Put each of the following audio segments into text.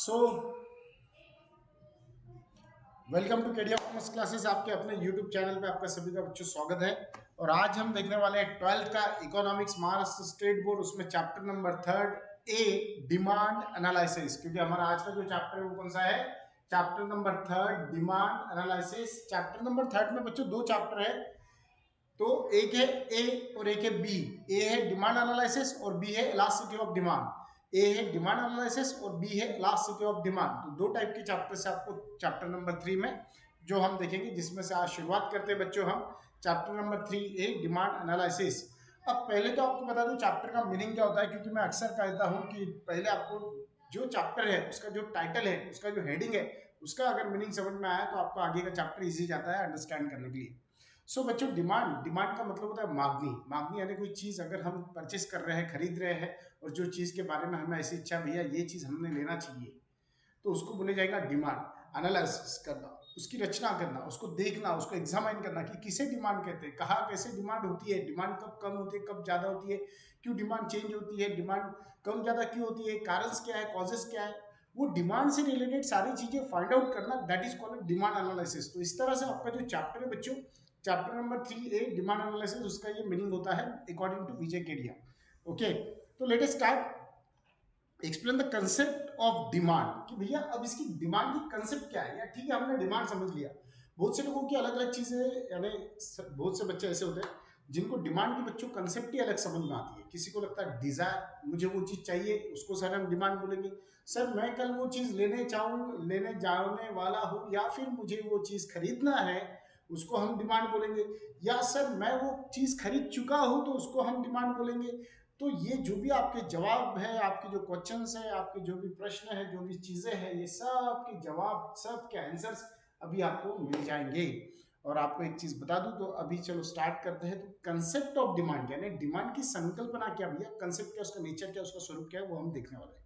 So welcome to Kedia commerce classes. आपके अपने YouTube channel पे आपका सभी का बच्चों स्वागत है। और आज हम देखने वाले हैं 12th का इकोनॉमिक्स महाराष्ट्र स्टेट बोर्ड, उसमें chapter number 3 A demand analysis. क्योंकि हमारा आज का जो चैप्टर है वो कौन सा है? Chapter number 3 demand analysis. Chapter number 3 में बच्चों दो चैप्टर है, तो एक है ए और एक है बी। ए है डिमांड एनालिसिस और बी है इलास्टिसिटी ऑफ डिमांड। ए है डिमांड एनालिसिस और बी है इलास्टिसिटी ऑफ डिमांड। तो दो टाइप के चैप्टर से आपको चैप्टर नंबर 3 में जो हम देखेंगे, जिसमें से आज शुरुआत करते हैं बच्चों हम chapter number 3 A demand analysis. अब पहले तो आपको बता दूं चैप्टर का मीनिंग क्या होता है, क्योंकि मैं अक्सर कहता हूं कि पहले आपको जो चैप्टर है उसका जो टाइटल है, उसका जो हेडिंग है, उसका अगर मीनिंग समझ में आया तो आपको आगे का चैप्टर इजी जाता है अंडरस्टैंड करने के लिए। सो बच्चों, डिमांड का मतलब होता है मांगनी यानी कोई चीज अगर हम परचेस कर रहे हैं, खरीद रहे हैं, और जो चीज के बारे में हमें ऐसी इच्छा, भैया ये चीज हमने लेना चाहिए, तो उसको बोले जाएगा डिमांड। एनालिसिस करना, उसकी रचना करना, उसको देखना, उसको एग्जामाइन करना कि किसे डिमांड कहते हैं, कहाँ कैसे डिमांड होती है, डिमांड कब कम होती है, कब ज्यादा होती है, क्यों डिमांड चेंज होती है, डिमांड कम ज्यादा क्यों होती है, कारण क्या है, कॉजेस क्या है, वो डिमांड से रिलेटेड सारी चीजें फाइंड आउट करना, that is called demand analysis. तो इस तरह से आपका जो चैप्टर है बच्चों, chapter number 3 A demand analysis, उसका ये मीनिंग होता है according to Vijay Kedia. Okay, तो let us start explain the concept of demand, कि भैया अब इसकी डिमांड की कंसेप्ट क्या है। या ठीक है, हमने डिमांड समझ लिया। बहुत से लोगों की अलग अलग चीजें, यानी बहुत से बच्चे ऐसे होते हैं जिनको डिमांड की बच्चों कंसेप्ट ही अलग समझ में आती है। किसी को लगता है डिजायर, मुझे वो चीज चाहिए, उसको सर हम डिमांड बोलेंगे। सर मैं कल वो चीज लेने जाने वाला हूं, या फिर मुझे वो चीज खरीदना है, उसको हम डिमांड बोलेंगे। या सर मैं वो चीज खरीद चुका हूं, तो उसको हम डिमांड बोलेंगे। तो ये जो भी आपके जवाब है, आपके जो क्वेश्चंस है, आपके जो भी प्रश्न है, जो भी चीजें हैं, ये सब के जवाब, सब के आंसर्स अभी आपको मिल जाएंगे। और आपको एक चीज बता दूं, तो अभी चलो स्टार्ट करते हैं। तो कंसेप्ट ऑफ डिमांड यानी डिमांड की संकल्पना क्या भैया, कंसेप्ट क्या, उसका नेचर क्या, उसका स्वरूप क्या है, वो हम देखने वाले हैं।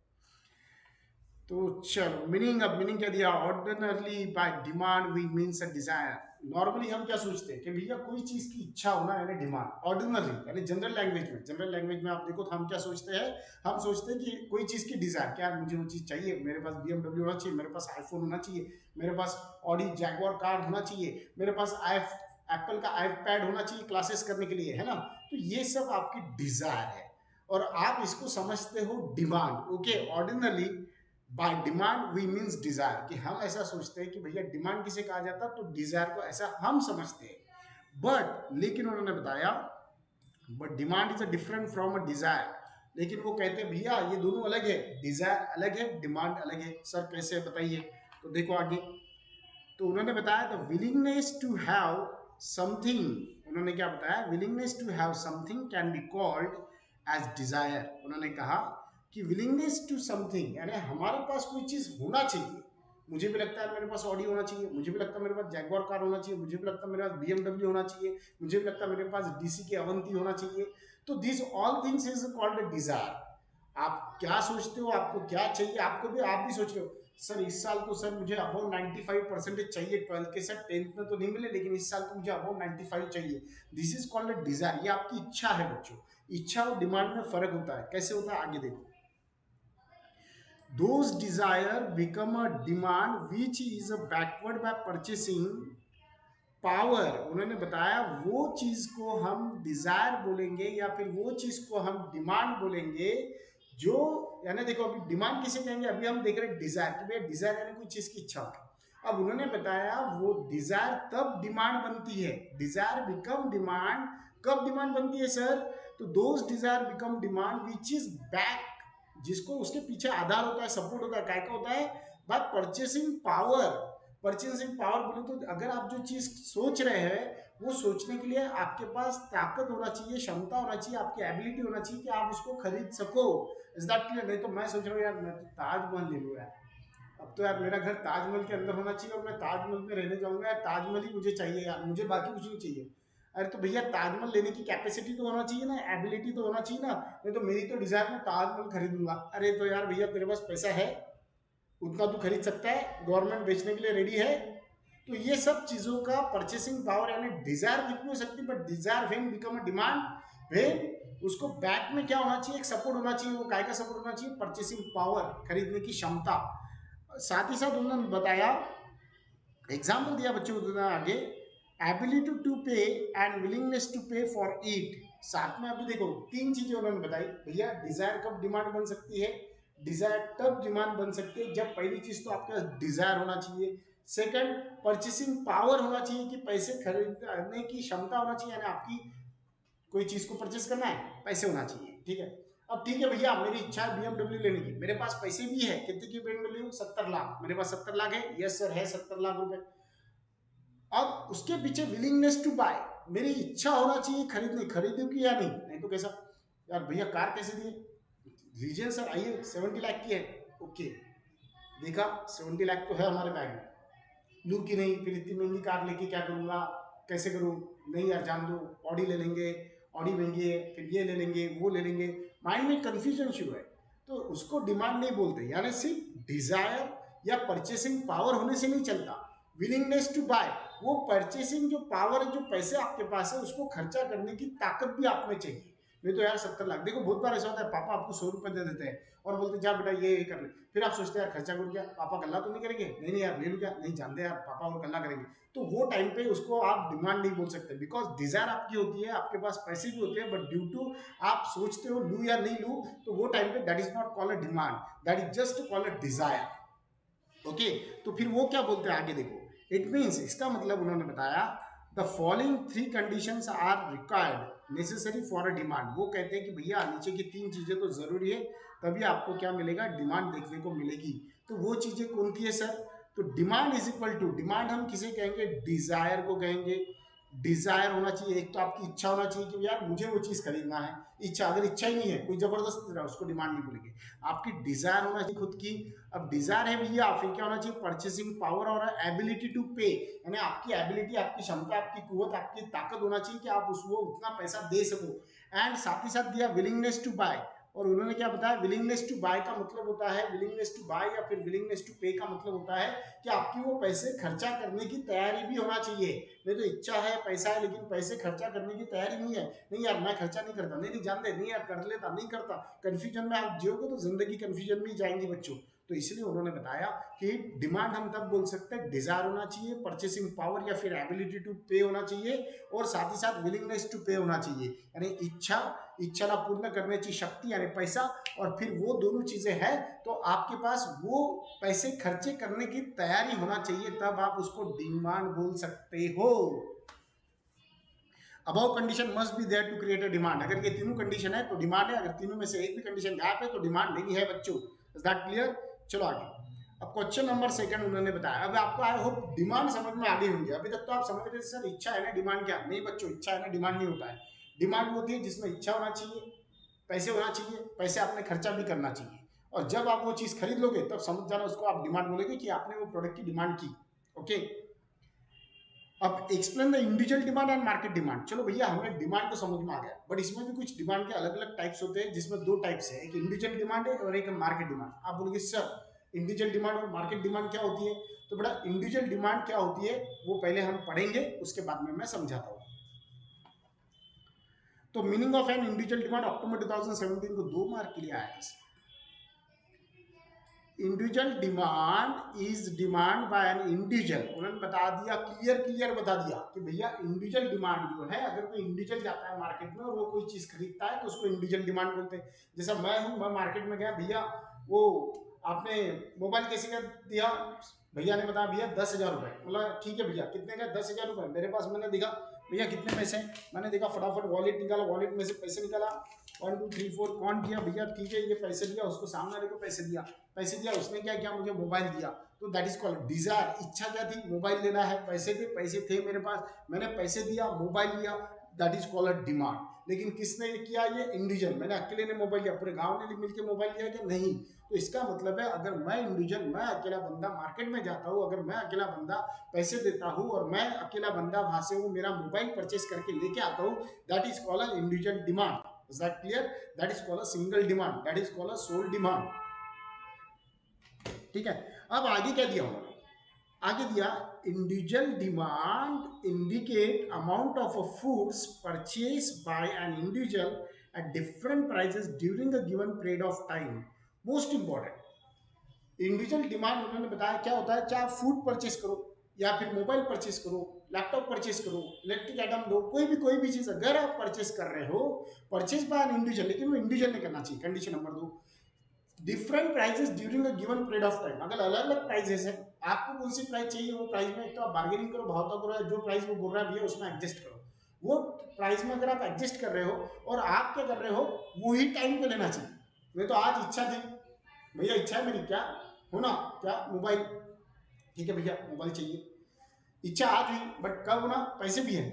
तो चलो मीनिंग क्या दिया? Ordinarily by demand we means a desire. Normally हम क्या सोचते हैं कि भैया कोई चीज की इच्छा होना यानी डिमांड। ऑर्डिनरली यानी जनरल लैंग्वेज में आप देखो तो हम क्या सोचते हैं? हम सोचते हैं कि कोई चीज की डिजायर, क्या मुझे वो चीज चाहिए, मेरे पास BMW होना चाहिए, मेरे पास आईफोन होना चाहिए, मेरे पास ऑडी जैगुआर कार होना चाहिए, मेरे पास एप्पल का आईपैड होना चाहिए क्लासेस करने के लिए, है ना। तो ये सब आपकी डिजायर है, और आप इसको समझते हो demand. Okay, ordinarily by demand we means desire, कि हम ऐसा सोचते हैं कि भैया डिमांड किसे कहा जाता है, तो डिजायर को ऐसा हम समझते हैं। बट लेकिन उन्होंने बताया, but demand is a different from a desire. लेकिन वो कहते हैं भैया ये दोनों अलग है, डिजायर अलग है, डिमांड अलग है। सर कैसे, बताइए। तो देखो आगे, तो उन्होंने बताया the willingness to have something. उन्होंने क्या बताया? Willingness to have something can be called as desire. उन्होंने कहा कि विलिंगनेस टू समथिंग यानी हमारे पास कोई चीज होना चाहिए। मुझे भी लगता है मेरे पास ऑडी होना चाहिए, मुझे भी लगता है मेरे पास जैगुआर कार होना चाहिए, मुझे भी लगता है मेरे पास BMW होना चाहिए, मुझे भी लगता है मेरे पास DC की अवंती होना चाहिए। तो this all things is called a desire. आप क्या सोचते हो, आपको क्या चाहिए, आप भी सोच रहे हो सर इस साल तो सर मुझे अबाउट 95% चाहिए 12th के, सर 10th में तो नहीं मिले, लेकिन इस साल तो मुझे अबाउट 95 चाहिए। This is called a desire. ये आपकी इच्छा है बच्चों। इच्छा और डिमांड में फर्क होता है। कैसे होता है आगे देखो। Those desire become a demand which is backward by purchasing power. उन्होंने बताया वो चीज को हम डिजायर बोलेंगे, या फिर वो चीज को हम डिमांड बोलेंगे, जो यानी देखो अभी डिमांड किसे कहेंगे, अभी हम देख रहे हैं डिजायर, कि भैया डिजायर यानी कोई चीज की इच्छा होगी। अब उन्होंने बताया वो डिजायर तब डिमांड बनती है, डिजायर बिकम डिमांड। कब डिमांड बनती है सर? तो those desire become demand which is back, जिसको उसके पीछे आधार होता है, सपोर्ट होता है, काय का होता है? By purchasing power. Purchasing power बोले तो अगर आप जो चीज सोच रहे हैं, वो सोचने के लिए आपके पास ताकत होना चाहिए, क्षमता होना चाहिए, आपकी एबिलिटी होना चाहिए कि आप उसको खरीद सको। Is that clear? नहीं तो मैं सोच रहा हूँ यार मैं तो ताजमहल ले लूँ यार, अब तो यार मेरा घर ताजमहल के अंदर होना चाहिए और मैं ताजमहल में रहने जाऊंगा यार, ताजमहल ही मुझे चाहिए यार, मुझे बाकी कुछ नहीं चाहिए। अरे तो भैया ताजमहल लेने की कैपेसिटी तो होना चाहिए ना, एबिलिटी तो होना चाहिए ना। नहीं तो मेरी तो डिजायर में ताजमहल खरीदूंगा। अरे तो यार भैया तेरे पास पैसा है, उतना तू खरीद सकता है, गवर्नमेंट बेचने के लिए रेडी है। तो ये सब चीजों का परचेसिंग पावर यानी डिजायर कितनी हो सकती है, but desire when become a demand when उसको बैक में क्या होना चाहिए, एक सपोर्ट होना चाहिए। वो काय का सपोर्ट होना चाहिए? परचेसिंग पावर, खरीदने की क्षमता। साथ ही साथ उन्होंने बताया, एग्जाम्पल दिया बच्चों को आगे, एबिलिटी टू पे एंड विलिंगनेस टू पे फॉर इट। साथ में अभी देखो तीन चीजें उन्होंने बताई भैया, डिजायर कब डिमांड बन सकती है, डिजायर तब डिमांड बन सकती है जब पहली चीज तो आपके पास डिजायर होना चाहिए, सेकंड परचेसिंग पावर होना चाहिए कि पैसे खरीदने की क्षमता होना चाहिए, यानी आपकी कोई चीज को परचेस करना है पैसे होना चाहिए, ठीक है। अब ठीक है भैया मेरी इच्छा है BMW लेने की, मेरे पास पैसे भी है, कितने की BMW, 70 लाख, मेरे पास 70 लाख है, यस सर है 70 लाख रुपए। अब उसके पीछे विलिंगनेस टू बाय, मेरी इच्छा होना चाहिए खरीदने, खरीदू की या नहीं, नहीं तो कैसा, यार भैया कार कैसे दिए, लीजिए सर आइए 70 लाख की है, ओके, देखा 70 लाख तो है हमारे बैग में, लूँ कि नहीं, फिर इतनी महंगी कार लेके क्या करूँगा, कैसे करूँ, नहीं यार जान दो, ऑडी ले लेंगे, ऑडी महंगी है, फिर ये ले लेंगे वो ले लेंगे, माइंड में कंफ्यूजन शुरू है। तो उसको डिमांड नहीं बोलते, यानी सिर्फ डिजायर या परचेसिंग पावर होने से नहीं चलता, विलिंगनेस टू बाय, वो परचेसिंग जो पावर है, जो पैसे आपके पास है उसको खर्चा करने की ताकत भी आप में चाहिए। नहीं तो यार 70 लाख, देखो बहुत बार ऐसा होता है पापा आपको 100 रुपए दे देते हैं और बोलते जा बेटा ये कर ले, फिर आप सोचते हैं यार खर्चा करूँ क्या, पापा गल्ला तो नहीं करेंगे, नहीं नहीं यार ले लूँ क्या, नहीं जानते यार पापा और गल्ला करेंगे, तो वो टाइम पे उसको आप डिमांड नहीं बोल सकते, बिकॉज डिजायर आपकी होती है, आपके पास पैसे भी होते हैं, बट ड्यू टू आप सोचते हो लूँ या नहीं लूँ, तो वो टाइम पे that is not call a demand, that is just call a desire. Okay, तो फिर वो क्या बोलते हैं आगे देखो, इट मीन्स, इसका मतलब उन्होंने बताया the following three conditions are required necessary for a demand, वो कहते हैं कि भैया नीचे की तीन चीजें तो जरूरी है, तभी आपको क्या मिलेगा, डिमांड देखने को मिलेगी। तो वो चीजें कौन सी है सर, तो demand is equal to, demand हम किसे कहेंगे, डिजायर को कहेंगे, डिजायर होना चाहिए, एक तो आपकी इच्छा होना चाहिए कि यार मुझे वो चीज खरीदना है, इच्छा, अगर इच्छा ही नहीं है कोई जबरदस्त दे रहा है उसको डिमांड नहीं बोलेंगे, आपकी डिजायर होना चाहिए खुद की। अब डिजायर है भैया, फिर क्या होना चाहिए, परचेसिंग पावर और एबिलिटी टू पे, यानी आपकी एबिलिटी, आपकी क्षमता, आपकी कुवत, आपकी ताकत होना चाहिए कि आप उसको उतना पैसा दे सको, एंड साथ ही साथ दिया विलिंगनेस टू बाय, और उन्होंने क्या बताया, विलिंगनेस टू बाय का मतलब होता है, विलिंगनेस टू बाय या फिर विलिंगनेस टू पे का मतलब होता है कि आपकी वो पैसे खर्चा करने की तैयारी भी होना चाहिए, नहीं तो इच्छा है पैसा है लेकिन पैसे खर्चा करने की तैयारी नहीं है, नहीं यार मैं खर्चा नहीं करता, नहीं नहीं जानते, नहीं यार कर लेता, नहीं करता, कंफ्यूजन में आप जियोगे तो जिंदगी कंफ्यूजन में ही जाएंगी बच्चों। तो इसलिए उन्होंने बताया कि डिमांड हम तब बोल सकते हैं, डिजायर होना चाहिए, परचेसिंग पावर या फिर एबिलिटी टू पे होना चाहिए, और साथ ही साथ विलिंगनेस टू पे होना चाहिए, यानी इच्छा पूर्ण करने की शक्ति यानी पैसा, और फिर वो दोनों चीजें हैं तो आपके पास वो पैसे खर्चे करने की तैयारी होना चाहिए, तब आप उसको डिमांड बोल सकते हो। Above condition must be there to create a demand, अगर ये तीनों कंडीशन है तो डिमांड है, अगर तीनों में से एक भी कंडीशन गैप है तो डिमांड नहीं है बच्चों, इज दैट क्लियर। चलो आगे, अब क्वेश्चन नंबर सेकंड उन्होंने बताया, अब आपको आई होप डिमांड समझ में आ गई होंगी, अभी तक तो आप समझ रहे थे सर इच्छा है ना डिमांड क्या, नहीं बच्चों इच्छा है ना डिमांड नहीं होता है, डिमांड होती है जिसमें इच्छा होना चाहिए, पैसे होना चाहिए, पैसे आपने खर्चा भी करना चाहिए, और जब आप वो चीज खरीद लोगे तब समझ जाना उसको आप डिमांड बोलेगे कि आपने वो प्रोडक्ट की डिमांड की। ओके, अब explain the individual demand and market demand, चलो भैया हमें डिमांड तो समझ में आ गया, बट इसमें भी कुछ डिमांड के अलग अलग टाइप्स होते हैं, जिसमें दो टाइप्स है, एक इंडिविजुअल डिमांड है और एक मार्केट डिमांड। आप बोलोगे सर इंडिविजुअल डिमांड और मार्केट डिमांड क्या होती है, तो बेटा इंडिविजुअल डिमांड क्या होती है वो पहले हम पढ़ेंगे, उसके बाद में मैं समझाता हूँ। तो meaning of an individual demand October 2017 को 2 मार्क के लिए आया था। Individual demand is demand by an individual, उन्होंने बता दिया, क्लियर बता दिया कि भैया इंडिविजुअल डिमांड जो है, अगर कोई इंडिविजुअल जाता है मार्केट में और वो कोई चीज खरीदता है तो उसको इंडिविजुअल डिमांड बोलते हैं। जैसा मैं हूं, मैं मार्केट में गया, भैया वो आपने मोबाइल कैसे का दिया, भैया ने बताया भैया 10,000 रुपए, बोला ठीक है भैया कितने का, 10,000 रुपए मेरे पास, मैंने देखा भैया कितने पैसे हैं, मैंने देखा फटाफट वॉलेट निकाला, वॉलेट में से पैसे निकाला, 1 2 3 4 कौन किया भैया, ठीक है ये पैसे दिया, उसको सामने वाले को पैसे दिया, पैसे दिया, उसने क्या किया, मुझे मोबाइल दिया, तो दैट इज कॉल्ड डिजायर, इच्छा क्या थी, मोबाइल लेना है, पैसे थे मेरे पास, मैंने पैसे दिया, मोबाइल लिया, दैट इज कॉल्ड डिमांड। लेकिन किसने किया, ये इंडिविजुअल, मैंने अकेले ने मोबाइल लिया, पूरे गांव ने मिलकर मोबाइल लिया क्या, नहीं। तो इसका मतलब है अगर मैं इंडिविजुअल, मैं अकेला बंदा मार्केट में जाता हूँ, अगर मैं अकेला बंदा पैसे देता हूँ और मैं अकेला बंदा वहां से वो मेरा मोबाइल परचेस करके लेके आता हूँ, that is called individual demand. Is that clear? That is called a single demand. That is called a sole demand. ठीक है, अब आगे क्या दिया उन्होंने, आगे दिया individual demand indicate amount of a foods purchase by an individual at different prices during a given period of time. Most important, individual demand उन्होंने बताया क्या होता है, चाहे आप फूड परचेस करो या फिर मोबाइल परचेस करो, लैपटॉप परचेस करो, इलेक्ट्रिक आइटम लो, कोई भी चीज अगर आप परचेस कर रहे हो, परचेस बाय एन इंडिविजुअल, लेकिन वो इंडिविजुअल नहीं करना चाहिए। Condition number 2, different prices during a given period of time. अगर अलग अलग प्राइसेस है, आपको कौन सी प्राइस चाहिए वो प्राइस में एक तो आप बार्गेनिंग करो, भाव करो, या जो प्राइस वो बोल रहा है भैया उसमें एडजस्ट करो। वो प्राइस में अगर आप एडजस्ट कर रहे हो और आप क्या कर रहे हो, वही टाइम पे लेना चाहिए। मैं तो आज इच्छा थी, भैया इच्छा है मेरी, क्या होना, क्या मोबाइल, ठीक है भैया मोबाइल चाहिए, इच्छा आज हुई, बट कब होना, पैसे भी है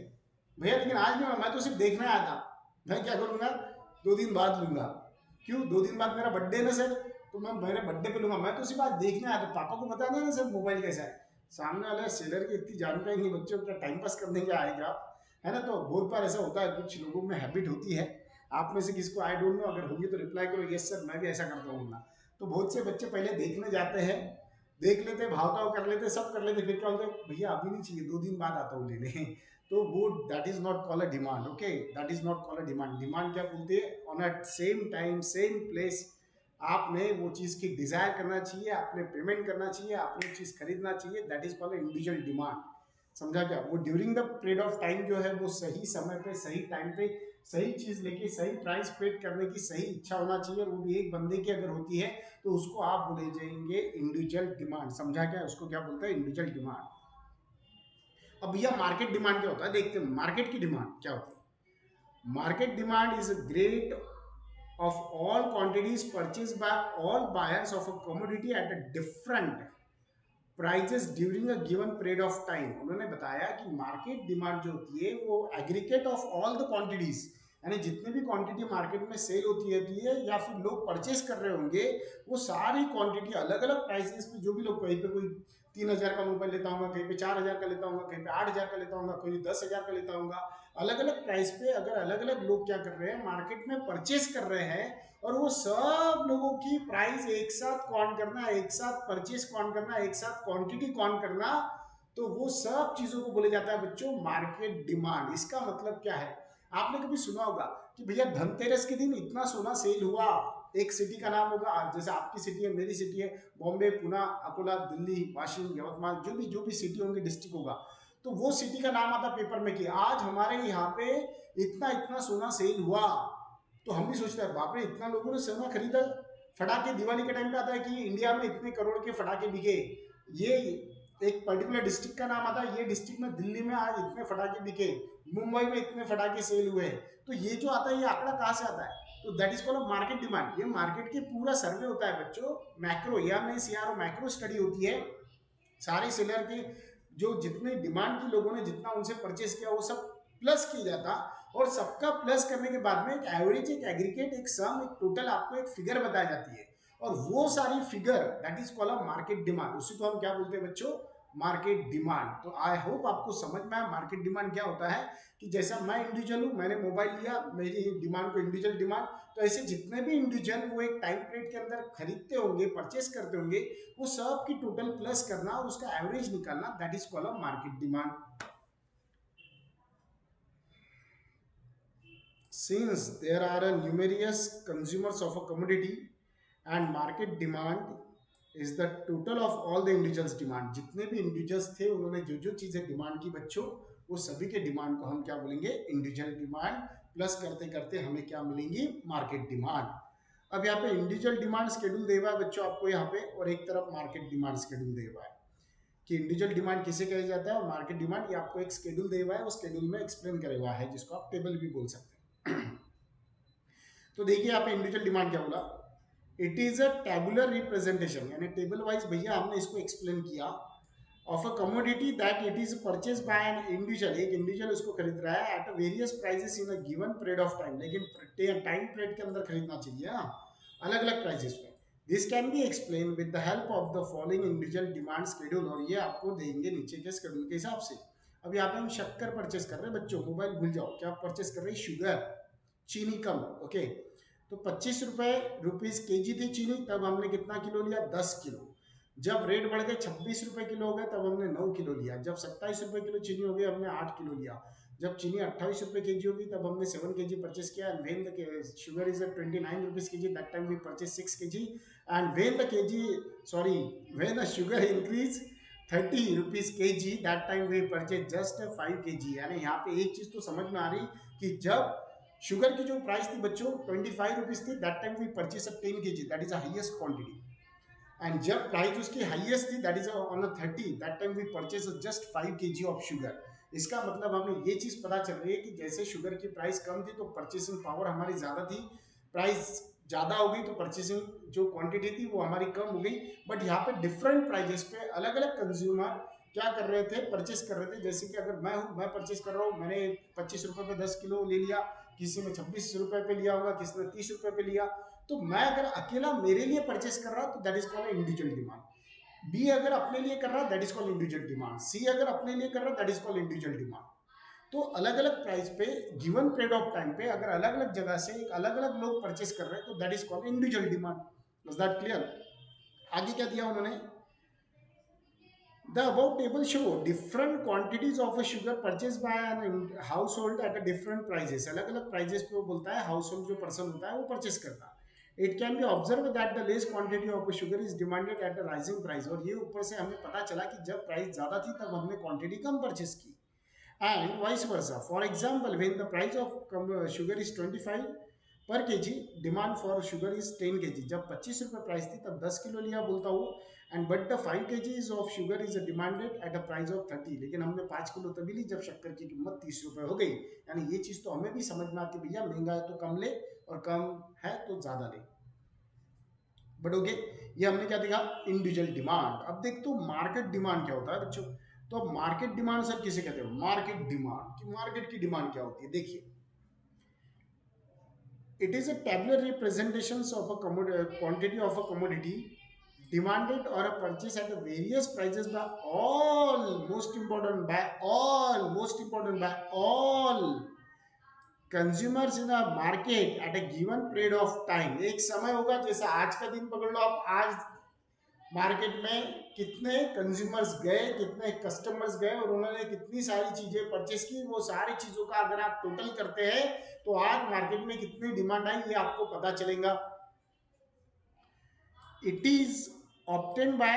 भैया, लेकिन आज नहीं, मैं तो सिर्फ देखने आया था, मैं क्या करूंगा, 2 दिन बाद लूंगा। क्यों, 2 दिन बाद मेरा बर्थडे है ना सर, तो मैं मेरे बर्थडे पे लूंगा, मैं तो सिर्फ आज देखने आया था, पापा को बताना ना सर मोबाइल कैसा है। सामने वाले सेलर की इतनी जान पाएंगे बच्चों, क्या टाइम पास करने के आएगा, है ना। तो बहुत बार ऐसा होता है, कुछ लोगों में हैबिट होती है, आप में से किसको आई डोंट नो, अगर होगी तो रिप्लाई करो यस सर, मैं भी ऐसा करता हूँ ना। तो बहुत से बच्चे पहले देखने जाते हैं, देख लेते, भाव ताव कर लेते, सब कर लेते, फिर क्या बोलते, भैया अभी नहीं चाहिए, 2 दिन बाद आता हूँ लेने। तो वो that is not call a demand, okay, that is not call a demand. Demand क्या बोलते हैं, on a same time same place आपने वो चीज की डिजायर करना चाहिए, आपने पेमेंट करना चाहिए, आपने चीज खरीदना चाहिए, that is called individual demand. समझा क्या, वो during the period of time जो है वो सही समय पे सही टाइम पे सही चीज लेके सही प्राइस पेड करने की सही इच्छा होना चाहिए, वो भी एक बंदे की अगर होती है तो उसको आप बोले जाएंगे इंडिविजुअल डिमांड। समझा क्या, उसको क्या बोलते हैं, इंडिविजुअल डिमांड। अब भैया मार्केट डिमांड क्या होता है, देखते हैं मार्केट की डिमांड क्या होती है। Market demand is a great of all quantities purchased by all buyers of a commodity at a different prices during a given period of time। उन्होंने बताया कि मार्केट डिमांड जो होती है वो aggregate of all the quantities, यानी जितनी भी क्वांटिटी मार्केट में सेल होती है या फिर लोग परचेस कर रहे होंगे, वो सारी क्वांटिटी अलग अलग प्राइसेस पे, जो भी लोग कहीं पे कोई 3,000 का मोबाइल लेता होगा, कहीं पे 4,000 का लेता होगा, कहीं पे 8,000 का लेता होगा, कोई 10,000 का लेता होगा, अलग अलग प्राइस पे अगर अलग अलग लोग क्या कर रहे हैं, मार्केट में परचेस कर रहे हैं, और वो सब लोगों की प्राइस एक साथ काउंट करना, एक साथ परचेस काउंट करना, एक साथ क्वांटिटी काउंट करना, तो वो सब चीजों को बोले जाता है बच्चों मार्केट डिमांड। इसका मतलब क्या है, आपने कभी सुना होगा कि भैया धनतेरस के दिन इतना सोना सेल हुआ, एक सिटी का नाम होगा, जैसे आपकी सिटी है, मेरी सिटी है, बॉम्बे, पुणे, अकोला, दिल्ली, वाशिंग, यवतमाल, जो भी सिटी होंगे, डिस्ट्रिक्ट होगा, तो वो सिटी का नाम आता पेपर में कि आज हमारे यहाँ पे इतना इतना सोना सेल हुआ। तो हम भी सोचते हैं बाप रे इतना लोगों ने सोना खरीदा। फटाके दिवाली के टाइम पे आता है कि इंडिया में इतने करोड़ के फटाके बिके, ये एक पर्टिकुलर डिस्ट्रिक्ट का नाम आता है, ये डिस्ट्रिक्ट में दिल्ली में आज इतने फटाके बिके, मुंबई में इतने फटाके सेल हुए। तो ये जो आता है ये आंकड़ा कहाँ से आता है, तो that is called market demand. ये मार्केट के पूरा सर्वे होता है बच्चों, मैक्रो या में सीआरओ मैक्रो स्टडी होती है, सारे सेलर के जो जितने डिमांड की लोगों ने जितना उनसे परचेस किया वो सब प्लस किया जाता, और सबका प्लस करने के बाद में एक एवरेज, एक एग्रीगेट, एक सम, एक टोटल आपको एक फिगर बताई जाती है, और वो सारी figure that is called market demand. उसी को हम क्या बोलते हैं बच्चों, मार्केट डिमांड। तो आई होप आपको समझ में आया मार्केट डिमांड क्या होता है, कि जैसा मैं इंडिविजुअल हूं, मैंने मोबाइल लिया, मेरी डिमांड को इंडिविजुअल डिमांड, तो ऐसे जितने भी इंडिविजुअल वो एक टाइम पीरियड के अंदर खरीदते होंगे, परचेस करते होंगे, वो सब की टोटल प्लस करना और उसका एवरेज निकालना, that is called market demand. Since there are a numerous consumers of a commodity and market demand is the total of all the individuals demand, जितने भी इंडिविजुअल्स थे उन्होंने जो जो चीजें डिमांड की बच्चों, वो सभी के डिमांड को हम क्या बोलेंगे, इंडिविजुअल डिमांड, प्लस करते करते हमें क्या मिलेंगी, मार्केट डिमांड। अब यहाँ पे इंडिविजुअल डिमांड शेड्यूल दे हुआ है बच्चों आपको यहाँ पे, और एक तरफ मार्केट डिमांड शेड्यूल दे हुआ है, कि इंडिविजुअल डिमांड किसे कहा जाता है और मार्केट डिमांड, ये आपको एक शेड्यूल दे हुआ है, उस शेड्यूल में एक्सप्लेन करे हुआ है, जिसको आप टेबल भी बोल सकते हैं। तो देखिए यहाँ पे इंडिविजुअल डिमांड क्या बोला, it is a tabular representation, यानी टेबल वाइज भैया हमने इसको एक्सप्लेन किया, of a commodity that it is purchase by an individual, एक इंडिविजुअल उसको खरीद रहा है at various prices in a given period of time, लेकिन टाइम पीरियड के अंदर खरीदना चाहिए, अलग अलग प्राइसेस पे। This can be explain with the help of the following individual demand schedule, और ये आपको देंगे नीचे के शेड्यूल के हिसाब से। अब यहाँ पे हम शक्कर परचेस कर रहे हैं बच्चों, मोबाइल भूल जाओ, क्या परचेस कर रहे हैं, शुगर, चीनी कम, ओके। तो 25 रुपीज के जी थी चीनी, तब हमने कितना किलो लिया, 10 किलो। जब रेट बढ़ गए 26 रुपए किलो हो गए, तब हमने 9 किलो लिया। जब 27 रुपए किलो चीनी हो गई, हमने 8 किलो लिया। जब चीनी 28 रुपये के जी होगी तब हमने 7 के जी परचेस किया, and when the sugar is 29 rupees K G, that time we purchase 6 K G, and when the K G sorry when the sugar increase 30 rupees K G, that time we purchase just 5 K जी। यानी यहाँ पे एक चीज तो समझ में आ रही कि जब शुगर की जो प्राइस थी बच्चों 25 रुपीज थी, that time we purchase 10 K G, that is the highest quantity, and जब प्राइस उसकी हाईएस्ट थी that is on 30, that time we purchase just 5 K G of sugar. इसका मतलब हमें ये चीज पता चल रही है कि जैसे शुगर की प्राइस कम थी तो परचेसिंग पावर हमारी ज्यादा थी, प्राइस ज्यादा हो गई तो परचेसिंग जो क्वांटिटी थी वो हमारी कम हो गई। बट यहाँ पे डिफरेंट प्राइजेस पे अलग अलग कंज्यूमर क्या कर रहे थे, परचेस कर रहे थे। जैसे कि अगर मैं हूँ, मैं परचेस कर रहा हूँ, मैंने 25 रुपए पे 10 किलो ले लिया, किसी ने 26 रुपए पे लिया होगा, किसी ने 30 रुपए पे लिया, तो मैं अगर अकेला मेरे लिए परचेस कर रहा हूँ तो that is called individual demand. B अगर अपने लिए कर रहा है that is called individual demand. C अगर अपने लिए कर रहा है that is called individual demand. तो अलग अलग प्राइस पे गिवन पीरियड ऑफ टाइम पे अगर अलग अलग जगह से अलग अलग लोग परचेस कर रहे हैं तो that is called individual demand. Is that clear? आगे क्या दिया उन्होंने, the above table show different quantities of a sugar purchased by an household at a different prices। अलग अलग prices पे वो बोलता है household जो person होता है वो purchase करता है। It can be observed that the less quantity of a sugar is demanded at a rising price। और ये ऊपर से हमें पता चला कि जब प्राइस ज्यादा थी तब हमने क्वांटिटी कम परचेस की, and vice versa। For example, when the price of sugar is 25 पर के जी, demand for sugar is 10 K जी। जब 25 रुपये प्राइस थी तब 10 किलो लिया बोलता हूँ, and but the 5 K G of sugar is demanded at a price of 30। लेकिन हमने 5 किलो तभी ली जब शक्कर की कीमत 30 रुपये हो गई। यानी ये चीज तो हमें भी समझ में आती है, भैया महंगा है तो कम ले और कम है तो ज्यादा ले। बट ओके, ये हमने क्या देखा, इंडिविजुअल डिमांड। अब देख तो मार्केट डिमांड क्या होता है बच्चों। तो अब मार्केट डिमांड सर किसे कहते हैं, मार्केट डिमांड की, मार्केट की डिमांड क्या होती है देखिए, it is a tabular representations of a quantity of a commodity demanded or a purchase at various prices by all, most important by all consumers in a market at a given period of time। एक समय होगा, जैसे आज का दिन पकड़ लो आप, आज मार्केट में कितने कंज्यूमर्स गए, कितने कस्टमर्स गए और उन्होंने कितनी सारी चीजें परचेस की, वो सारी चीजों का अगर आप टोटल करते हैं तो आज मार्केट में कितनी डिमांड आई ये आपको पता चलेगा। It is obtained by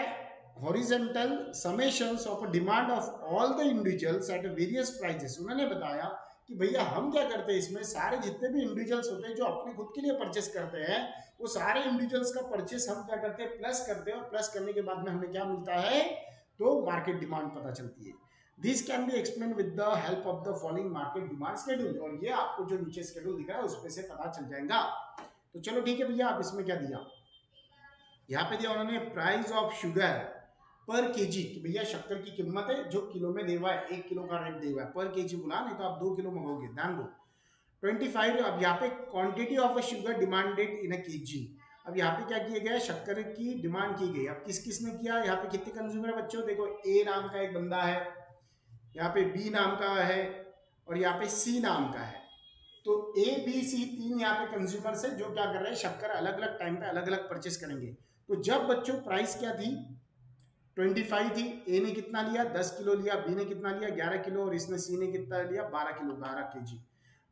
horizontal summations of a demand of all the individuals at various prices। उन्होंने बताया कि भैया हम क्या करते हैं, इसमें सारे जितने भी इंडिविजुअल्स होते हैं जो अपने खुद के लिए परचेस करते हैं, वो सारे इंडिविजुअल्स का परचेस हम क्या करते हैं, प्लस करते हैं, और प्लस करने के बाद में हमें क्या मिलता है, तो मार्केट डिमांड पता चलती है। This can be explain with the help of the following market demand schedule. और ये आपको जो नीचे शेड्यूल दिख रहा है उसमें से पता चल जाएगा। तो चलो ठीक है भैया, आप इसमें क्या दिया, यहाँ पे दिया उन्होंने प्राइस ऑफ शुगर पर केजी, कि भैया शक्कर की कीमत है जो किलो में दे हुआ है, 1 किलो का रेट दे हुआ है, पर केजी बोला, नहीं तो आप 2 किलो मंगोगे, ध्यान दो 25। अब यहाँ पे quantity of a sugar demanded in a KG. अब यहाँ पे क्या किया गया, शक्कर की डिमांड की गई। अब किस किस ने किया, यहाँ पे कितने कंज्यूमर बच्चों, देखो ए नाम का एक बंदा है, यहाँ पे बी नाम का है, और यहाँ पे सी नाम का है। तो ए बी सी तीन यहाँ पे कंज्यूमर्स है जो क्या कर रहे हैं, शक्कर अलग अलग टाइम पे अलग अलग परचेस करेंगे। तो जब बच्चों प्राइस क्या थी, 25 थी, ए ने कितना लिया, 10 किलो लिया, बी ने कितना लिया, 11 किलो, और इसने सी ने कितना लिया, 12 किलो, 12 के जी।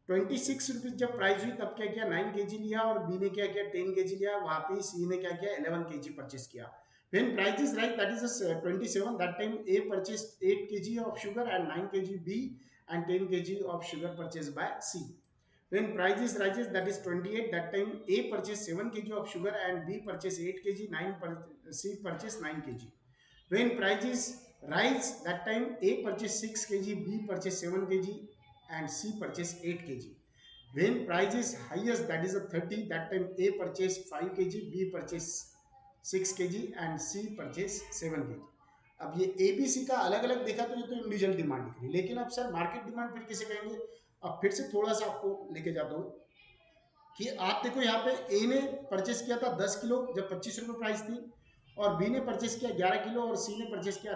26 रुपीज जब प्राइस हुई तब क्या किया, 9 के जी लिया, और बी ने क्या किया, 10 के जी लिया, वहां पे सी ने क्या किया, 11 के जी परचेस किया। When price is right, that is 27, that time A purchased 8 kg of sugar and 9 kg B and 10 kg of sugar purchased by C। When price is rises, that is 28, that time A purchased 7 kg of sugar and B purchased 8 kg, C purchased 9 kg। When price is rise, that time A purchased 6 kg, B purchased 7 kg and C purchased 8 kg। When price is highest, that is a 30, that time A purchased 5 kg, B purchased 6 kg and C purchased 7 kg। अब ये ABC का अलग अलग देखा तो ये तो individual demand दिख रही है, लेकिन अब सर मार्केट डिमांड फिर किसे कहेंगे। अब फिर से थोड़ा सा आपको लेके जाता हूँ कि आप देखो यहाँ पे ए ने परचेस किया था 10 किलो जब 25 रुपये प्राइस थी, और बी ने परचेस किया 11 किलो, और सी ने परचेस किया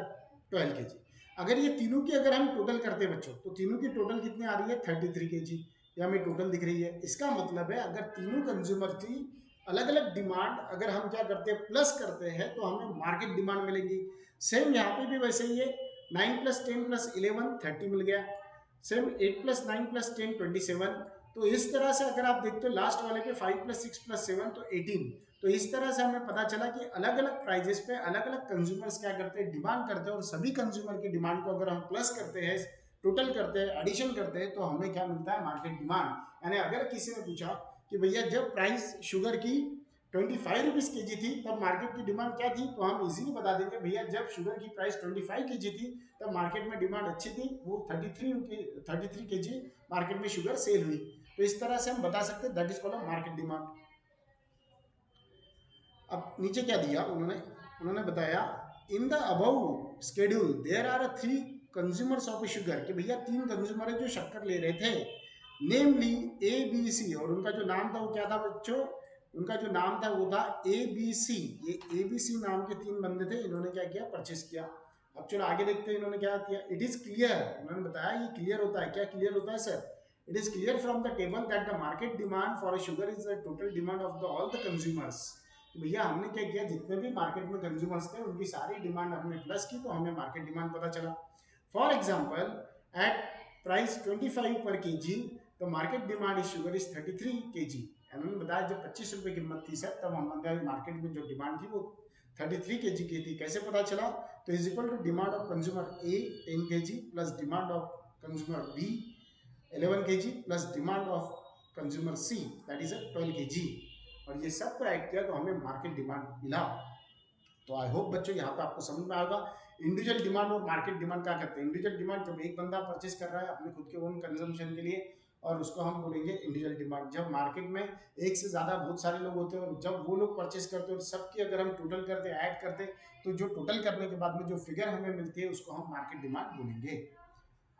12 के जी। अगर ये तीनों की अगर हम टोटल करते हैं बच्चों, तो तीनों की टोटल कितनी आ रही है, 33 के जी, ये हमें टोटल दिख रही है। इसका मतलब है अगर तीनों कंज्यूमर की अलग अलग डिमांड अगर हम क्या करते हैं, प्लस करते हैं, तो हमें मार्केट डिमांड मिलेगी। सेम यहाँ पे भी वैसे ही है, 9 + 10 + 11 30 मिल गया, सेम 8 + 9 + 10 27। तो इस तरह से अगर आप देखते हो लास्ट वाले पे 5 + 6 + 7 तो 18। तो इस तरह से हमें पता चला कि अलग अलग प्राइजेस पे अलग अलग कंज्यूमर्स क्या करते हैं, डिमांड करते हैं, और सभी कंज्यूमर की डिमांड को अगर हम प्लस करते हैं, टोटल करते हैं, एडिशन करते हैं, तो हमें क्या मिलता है, मार्केट डिमांड। यानी अगर किसी ने पूछा कि भैया जब प्राइस शुगर की 25 रुपीज के जी थी तब मार्केट की डिमांड क्या थी, तो हम इजीली बता देंगे भैया जब शुगर की प्राइस 25 के जी थी तब मार्केट में डिमांड अच्छी थी, वो 33 के जी मार्केट में शुगर सेल हुई। तो इस तरह से हम बता सकते हैं, that is called market demand. अब नीचे क्या दिया उन्होंने, उन्होंने बताया in the above schedule there are 3 consumers of sugar, कि भैया 3 कंज्यूमर है जो शक्कर ले रहे थे, नेमली ए बी सी, और उनका जो नाम था वो क्या था बच्चों, उनका जो नाम था वो था ए बी सी। ये ए बी सी नाम के 3 बंदे थे, इन्होंने क्या किया, परचेस किया। अब चलो आगे देखते हैं इन्होंने क्या किया। इट इज क्लियर, उन्होंने बताया ये क्लियर होता है। क्या क्लियर होता है sir? It is clear from the table that the market demand for sugar is the total demand of the all the consumers. तो भैया हमने क्या किया, जितने भी मार्केट में कंज्यूमर्स थे उनकी सारी डिमांड हमने प्लस की, तो हमें मार्केट डिमांड पता चला। फॉर एग्जाम्पल एट प्राइस 25 पर के जी तो market demand is sugar is 33 K जी। उन्होंने बताया जब 25 रुपए कीमत थी सर तब हमारे मार्केट में जो डिमांड थी वो 33 के जी की थी। कैसे पता चला? तो is equal to demand of consumer A 10 K G plus demand of consumer B 11 K G plus demand of consumer C that is 12 K जी, और ये सब को ऐड किया तो हमें मार्केट डिमांड मिला। तो आई होप बच्चों यहाँ पे आपको समझ में आएगा इंडिविजुअल डिमांड और मार्केट डिमांड क्या करते हैं। इंडिविजुअल डिमांड जब एक बंदा परचेस कर रहा है अपने खुद के ओन कंजम्पशन के लिए, और उसको हम बोलेंगे इंडिविजुअल डिमांड। जब मार्केट में एक से ज्यादा बहुत सारे लोग होते हैं और जब वो लोग परचेस करते हैं और सबकी अगर हम टोटल करते ऐड करते तो जो टोटल करने के बाद में जो फिगर हमें मिलती है उसको हम मार्केट डिमांड बोलेंगे।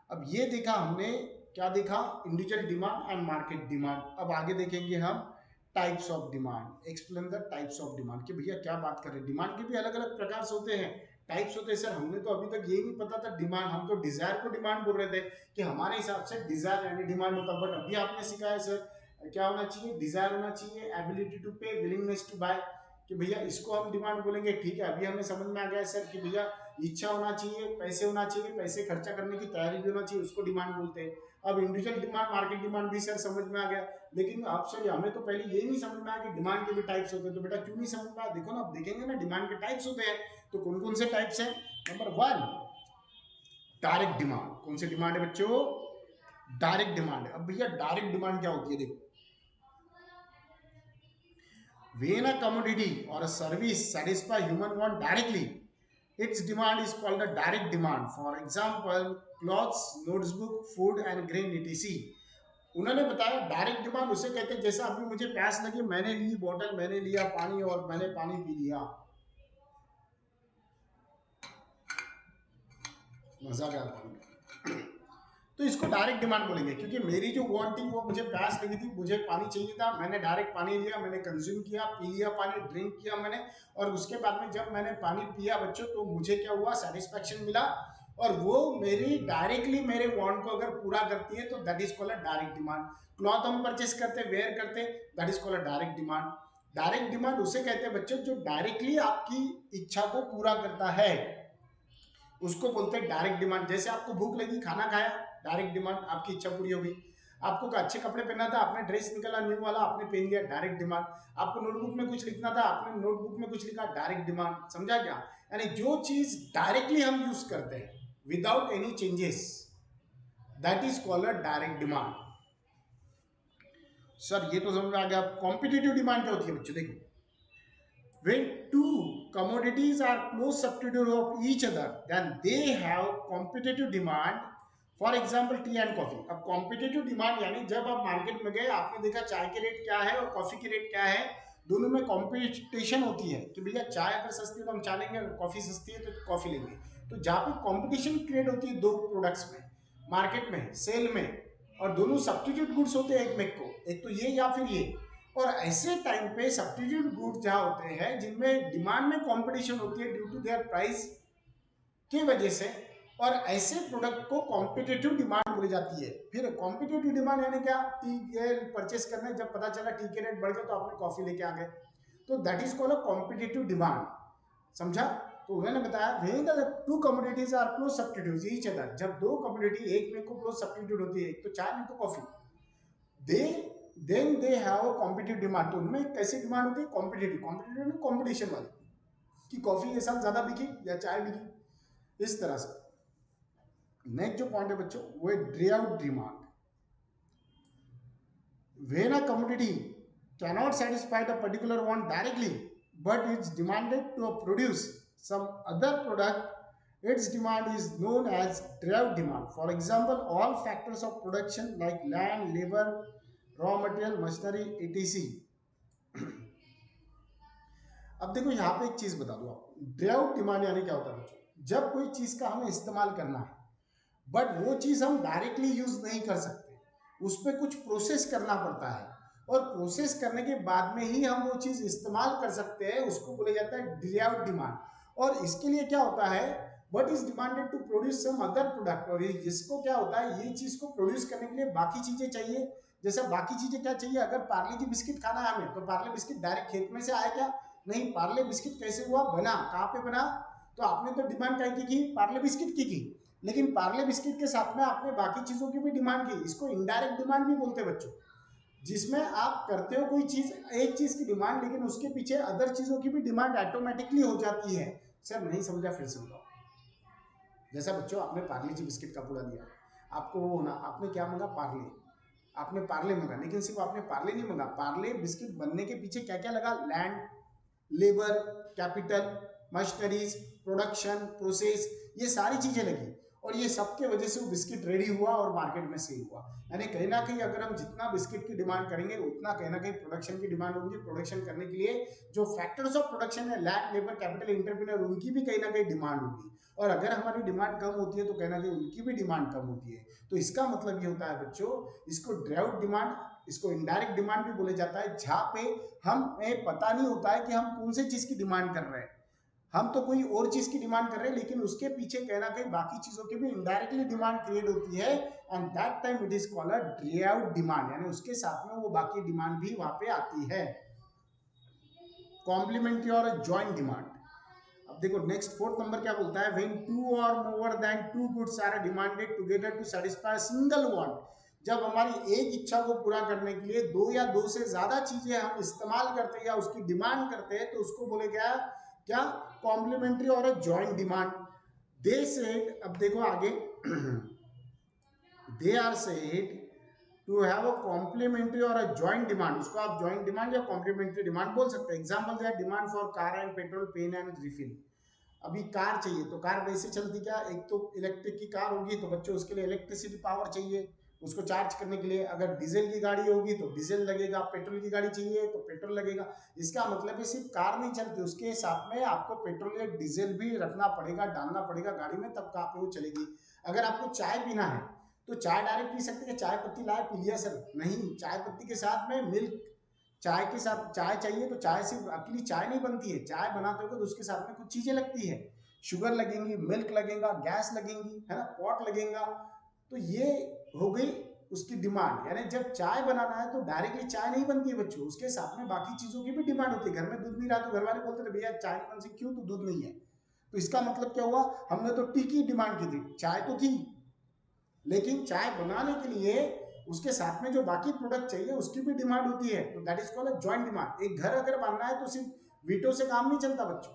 अब ये देखा हमने, क्या देखा, individual demand and market demand. अब आगे देखेंगे हम types of demand, explain the types of demand, कि भैया क्या बात कर रहे हैं, डिमांड के भी अलग अलग प्रकार से होते हैं, टाइप्स होते हैं। सर हमने तो अभी तक यही नहीं पता था डिमांड, हम तो डिजायर को डिमांड बोल रहे थे कि हमारे हिसाब से डिजायर यानी डिमांड होता, बट अभी आपने सिखाया सर क्या होना चाहिए, डिजायर होना चाहिए, एबिलिटी टू पे, विलिंगनेस टू बाय, कि भैया इसको हम डिमांड बोलेंगे। ठीक है, अभी हमें समझ में आ गया सर कि भैया इच्छा होना चाहिए, पैसे होना चाहिए, पैसे खर्चा करने की तैयारी भी होना चाहिए, उसको डिमांड बोलते हैं। अब इंडिविजुअल डिमांड मार्केट डिमांड भी सर समझ में आ गया, लेकिन आप सर हमें तो पहले ये नहीं समझ में आया कि डिमांड के भी टाइप्स होते हैं। तो बेटा क्यों नहीं समझ में आया, देखो ना, आप देखेंगे ना डिमांड के टाइप्स होते हैं। तो कौन कौन से टाइप्स हैं? Number 1 direct demand. कौन सी डिमांड है बच्चों? Direct demand. अब भैया डायरेक्ट डिमांड क्या होती है, देखो, when a commodity or a service satisfy human want directly, its demand is called a direct demand. For example, clothes, notebook, food and grain etc. उन्होंने बताया डायरेक्ट डिमांड उसे कहते हैं जैसा अभी मुझे प्यास लगी, मैंने ली बोतल, मैंने लिया पानी और मैंने पानी पी लिया, मजा आ गया पानी। तो इसको डायरेक्ट डिमांड बोलेंगे, क्योंकि मेरी जो वांटिंग, वो मुझे प्यास लगी थी, मुझे पानी चाहिए था, मैंने डायरेक्ट पानी लिया, मैंने कंज्यूम किया, पी लिया पानी, ड्रिंक किया मैंने, और उसके बाद में जब मैंने पानी पिया बच्चों तो मुझे क्या हुआ, सेटिस्फैक्शन मिला, और वो मेरी डायरेक्टली मेरे वांट को अगर पूरा करती है तो that is called direct demand. Cloth हम परचेस करते, वेयर करते, that is called direct demand. Direct demand उसे कहते हैं बच्चों जो डायरेक्टली आपकी इच्छा को पूरा करता है, उसको बोलते हैं डायरेक्ट डिमांड। जैसे आपको भूख लगी, खाना खाया, डायरेक्ट डिमांड, आपकी इच्छा पूरी हो गई। आपको अच्छे कपड़े पहनना था, आपने ड्रेस निकाला न्यू वाला, आपने पहन लिया, डायरेक्ट डिमांड। आपको नोटबुक में कुछ लिखना था, आपने नोटबुक में कुछ लिखा, डायरेक्ट डिमांड। समझा क्या? यानी जो चीज डायरेक्टली हम यूज करते हैं without any changes, that is called direct demand. Sir ये तो समझ में आ गया। कॉम्पिटिटिव डिमांड क्या होती है बच्चों? देखो, when two commodities are close substitute of each other then they have competitive demand. For example T and coffee. अब कॉम्पिटेटिव डिमांड यानी जब आप मार्केट में गए, आपने देखा चाय के रेट क्या है और कॉफी के रेट क्या है, दोनों में कॉम्पिटिशन होती है कि भैया चाय अगर सस्ती है तो हम चाय लेंगे, अगर कॉफी सस्ती है तो कॉफी लेंगे। तो जहाँ पे कॉम्पिटिशन क्रिएट होती है दो प्रोडक्ट्स में, मार्केट में, सेल में, और दोनों सब्स्टिट्यूट गुड्स होते हैं एक में को, एक तो ये या फिर ये, और ऐसे टाइम पे सब्स्टिट्यूट गुड्स जहाँ होते हैं जिनमें डिमांड में कॉम्पिटिशन होती है ड्यू टू देयर प्राइस की वजह से, और ऐसे प्रोडक्ट को कॉम्पिटिटिव डिमांड बोली जाती है। फिर कॉम्पिटिटिव डिमांड यानी क्या, टी परचेस करने जब पता चला टी के रेट बढ़ गए तो आपने कॉफी लेके आ गए, तो that is called a competitive demand. समझा? तो उन्होंने बताया when the two commodities are close substitute each other, जब दो कमोडिटी एक में को क्लोज सब्स्टिट्यूट होती है, एक तो चाय नहीं तो coffee, they then they have a competitive demand. तो उनमें कैसी डिमांड होती है? कॉम्पिटिटिव। कॉम्पिटिटिव में कॉम्पिटिशन वाली, कि कॉफी ये साल ज्यादा बिकी या चाय बिकी, इस तरह से। नेक्स्ट जो पॉइंट है बच्चों वो है drought demand. When a commodity cannot satisfy the particular want directly, but it's demanded to produce some other product, its demand is known as derived demand. For example, all factors of production like land, labor, raw material, machinery, etc. अब देखो यहाँ पे एक चीज बता दूं आपको, drought demand यानी क्या होता है बच्चों? जब कोई चीज का हमें इस्तेमाल करना है बट वो चीज हम डायरेक्टली यूज नहीं कर सकते, उस पर कुछ प्रोसेस करना पड़ता है, और प्रोसेस करने के बाद में ही हम वो चीज इस्तेमाल कर सकते हैं, उसको बोला जाता है डिराइव्ड डिमांड। और इसके लिए क्या होता है, but is demanded to produce some other product, और इसको क्या होता है, ये चीज को प्रोड्यूस करने के लिए बाकी चीजें चाहिए। जैसे बाकी चीजें क्या चाहिए, अगर पार्ले जी बिस्किट खाना है हमें, तो पार्ले बिस्किट डायरेक्ट खेत में से आया क्या? नहीं, पार्ले बिस्किट कैसे हुआ, बना कहाँ पे बना? तो आपने तो डिमांड क्या की? पार्ले बिस्किट की। लेकिन पार्ले बिस्किट के साथ में आपने बाकी चीजों की भी डिमांड की, इसको इनडायरेक्ट डिमांड भी बोलते हैं बच्चों, जिसमें आप करते हो कोई चीज, एक चीज की डिमांड, लेकिन उसके पीछे अदर चीजों की भी डिमांड ऑटोमेटिकली हो जाती है। सर नहीं समझा, फिर समझाओ। जैसा बच्चों आपने पार्ले जी बिस्किट का पूरा दिया, आपको वो होना, आपने क्या मंगा? पार्ले, आपने पार्ले मंगा, लेकिन सिर्फ आपने पार्ले नहीं मंगा, पार्ले बिस्किट बनने के पीछे क्या क्या लगा? Land, labour, capital, machineries, production, process, ये सारी चीजें लगी, और ये सबके वजह से वो बिस्किट रेडी हुआ और मार्केट में सेल हुआ। यानी कहीं ना कहीं अगर हम जितना बिस्किट की डिमांड करेंगे उतना कहीं ना कहीं प्रोडक्शन की डिमांड होगी। प्रोडक्शन करने के लिए जो फैक्टर्स ऑफ प्रोडक्शन है, लैंड, लेबर, कैपिटल, एंटरप्रेन्योर, उनकी भी कहीं ना कहीं डिमांड होगी, और अगर हमारी डिमांड कम होती है तो कहीं ना कहीं उनकी भी डिमांड कम होती है। तो इसका मतलब ये होता है बच्चों, इसको ड्राइव्ड डिमांड, इसको इनडायरेक्ट डिमांड भी बोले जाता है, जहां पे हमें पता नहीं होता है कि हम कौन सी चीज की डिमांड कर रहे हैं, हम तो कोई और चीज की डिमांड कर रहे हैं, लेकिन उसके पीछे कहीं ना कहीं बाकी चीजों की भी इनडायरेक्टली डिमांड क्रिएट होती है, and that time it is called a derived demand, यानी उसके साथ में वो बाकी डिमांड भी वहां पे आती है। कॉम्प्लीमेंट्री और जॉइंट डिमांड। अब देखो नेक्स्ट फोर्थ नंबर क्या बोलता है, व्हेन टू और more than two goods are demanded together to satisfy single want, जब हमारी एक इच्छा को पूरा करने के लिए दो या दो से ज्यादा चीजें हम इस्तेमाल करते हैं या उसकी डिमांड करते हैं, तो उसको बोले क्या? कॉम्प्लीमेंट्री और जॉइंट डिमांड। दे सेड, अब देखो आगे, they are said to have a complementary और अ जॉइंट डिमांड, उसको आप जॉइंट डिमांड या कॉम्प्लीमेंट्री डिमांड बोल सकते हैं। Example they are demand for car and petrol, pen and refill. अभी कार चाहिए तो कार वैसे चलती क्या, एक तो इलेक्ट्रिक की कार होगी तो बच्चों उसके लिए इलेक्ट्रिसिटी पावर चाहिए उसको चार्ज करने के लिए, अगर डीजल की गाड़ी होगी तो डीजल लगेगा, पेट्रोल की गाड़ी चाहिए तो पेट्रोल लगेगा। इसका मतलब है सिर्फ कार नहीं चलती, उसके साथ में आपको पेट्रोल या डीजल भी रखना पड़ेगा, डालना पड़ेगा गाड़ी में, तब कहाँ पे वो चलेगी। अगर आपको चाय पीना है तो चाय डायरेक्ट पी सकते हैं, चाय पत्ती लाए पी लिया सर, नहीं, चाय पत्ती के साथ में मिल्क, चाय के साथ चाय चाहिए तो चाय सिर्फ अकेली चाय नहीं बनती है, चाय बनाते हो तो उसके साथ में कुछ चीजें लगती है, शुगर लगेंगी, मिल्क लगेगा, गैस लगेंगी, है ना, पॉट लगेगा। तो ये हो गई उसकी डिमांड, यानी जब चाय बनाना है तो डायरेक्टली चाय नहीं बनती है बच्चों, उसके साथ में बाकी चीजों की भी डिमांड होती है। घर में दूध नहीं रहा तो घर वाले बोलते थे भैया चाय नहीं बन सकती, क्यों? तो दूध नहीं है। तो इसका मतलब क्या हुआ, हमने तो टी की डिमांड की थी, चाय तो थी, लेकिन चाय बनाने के लिए उसके साथ में जो बाकी प्रोडक्ट चाहिए उसकी भी डिमांड होती है, तो that is called joint demand. एक घर अगर बनना है तो सिर्फ वीटों से काम नहीं चलता बच्चों,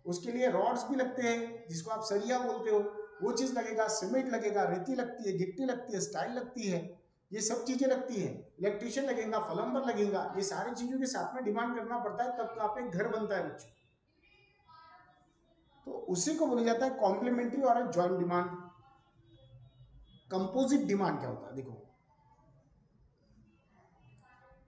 उसके लिए रॉड्स भी लगते हैं जिसको आप सरिया बोलते हो, वो चीज लगेगा, सीमेंट लगेगा, रेती लगती है, गिट्टी लगती है, स्टाइल लगती है, ये सब चीजें लगती है, इलेक्ट्रिशियन लगेगा, प्लम्बर लगेगा, ये सारी चीजों के साथ में डिमांड करना पड़ता है, तब तो आप एक घर बनता है बच्चों। तो उसी को बोला जाता है कॉम्प्लीमेंट्री और जॉइंट डिमांड। कंपोजिट डिमांड क्या होता है, देखो,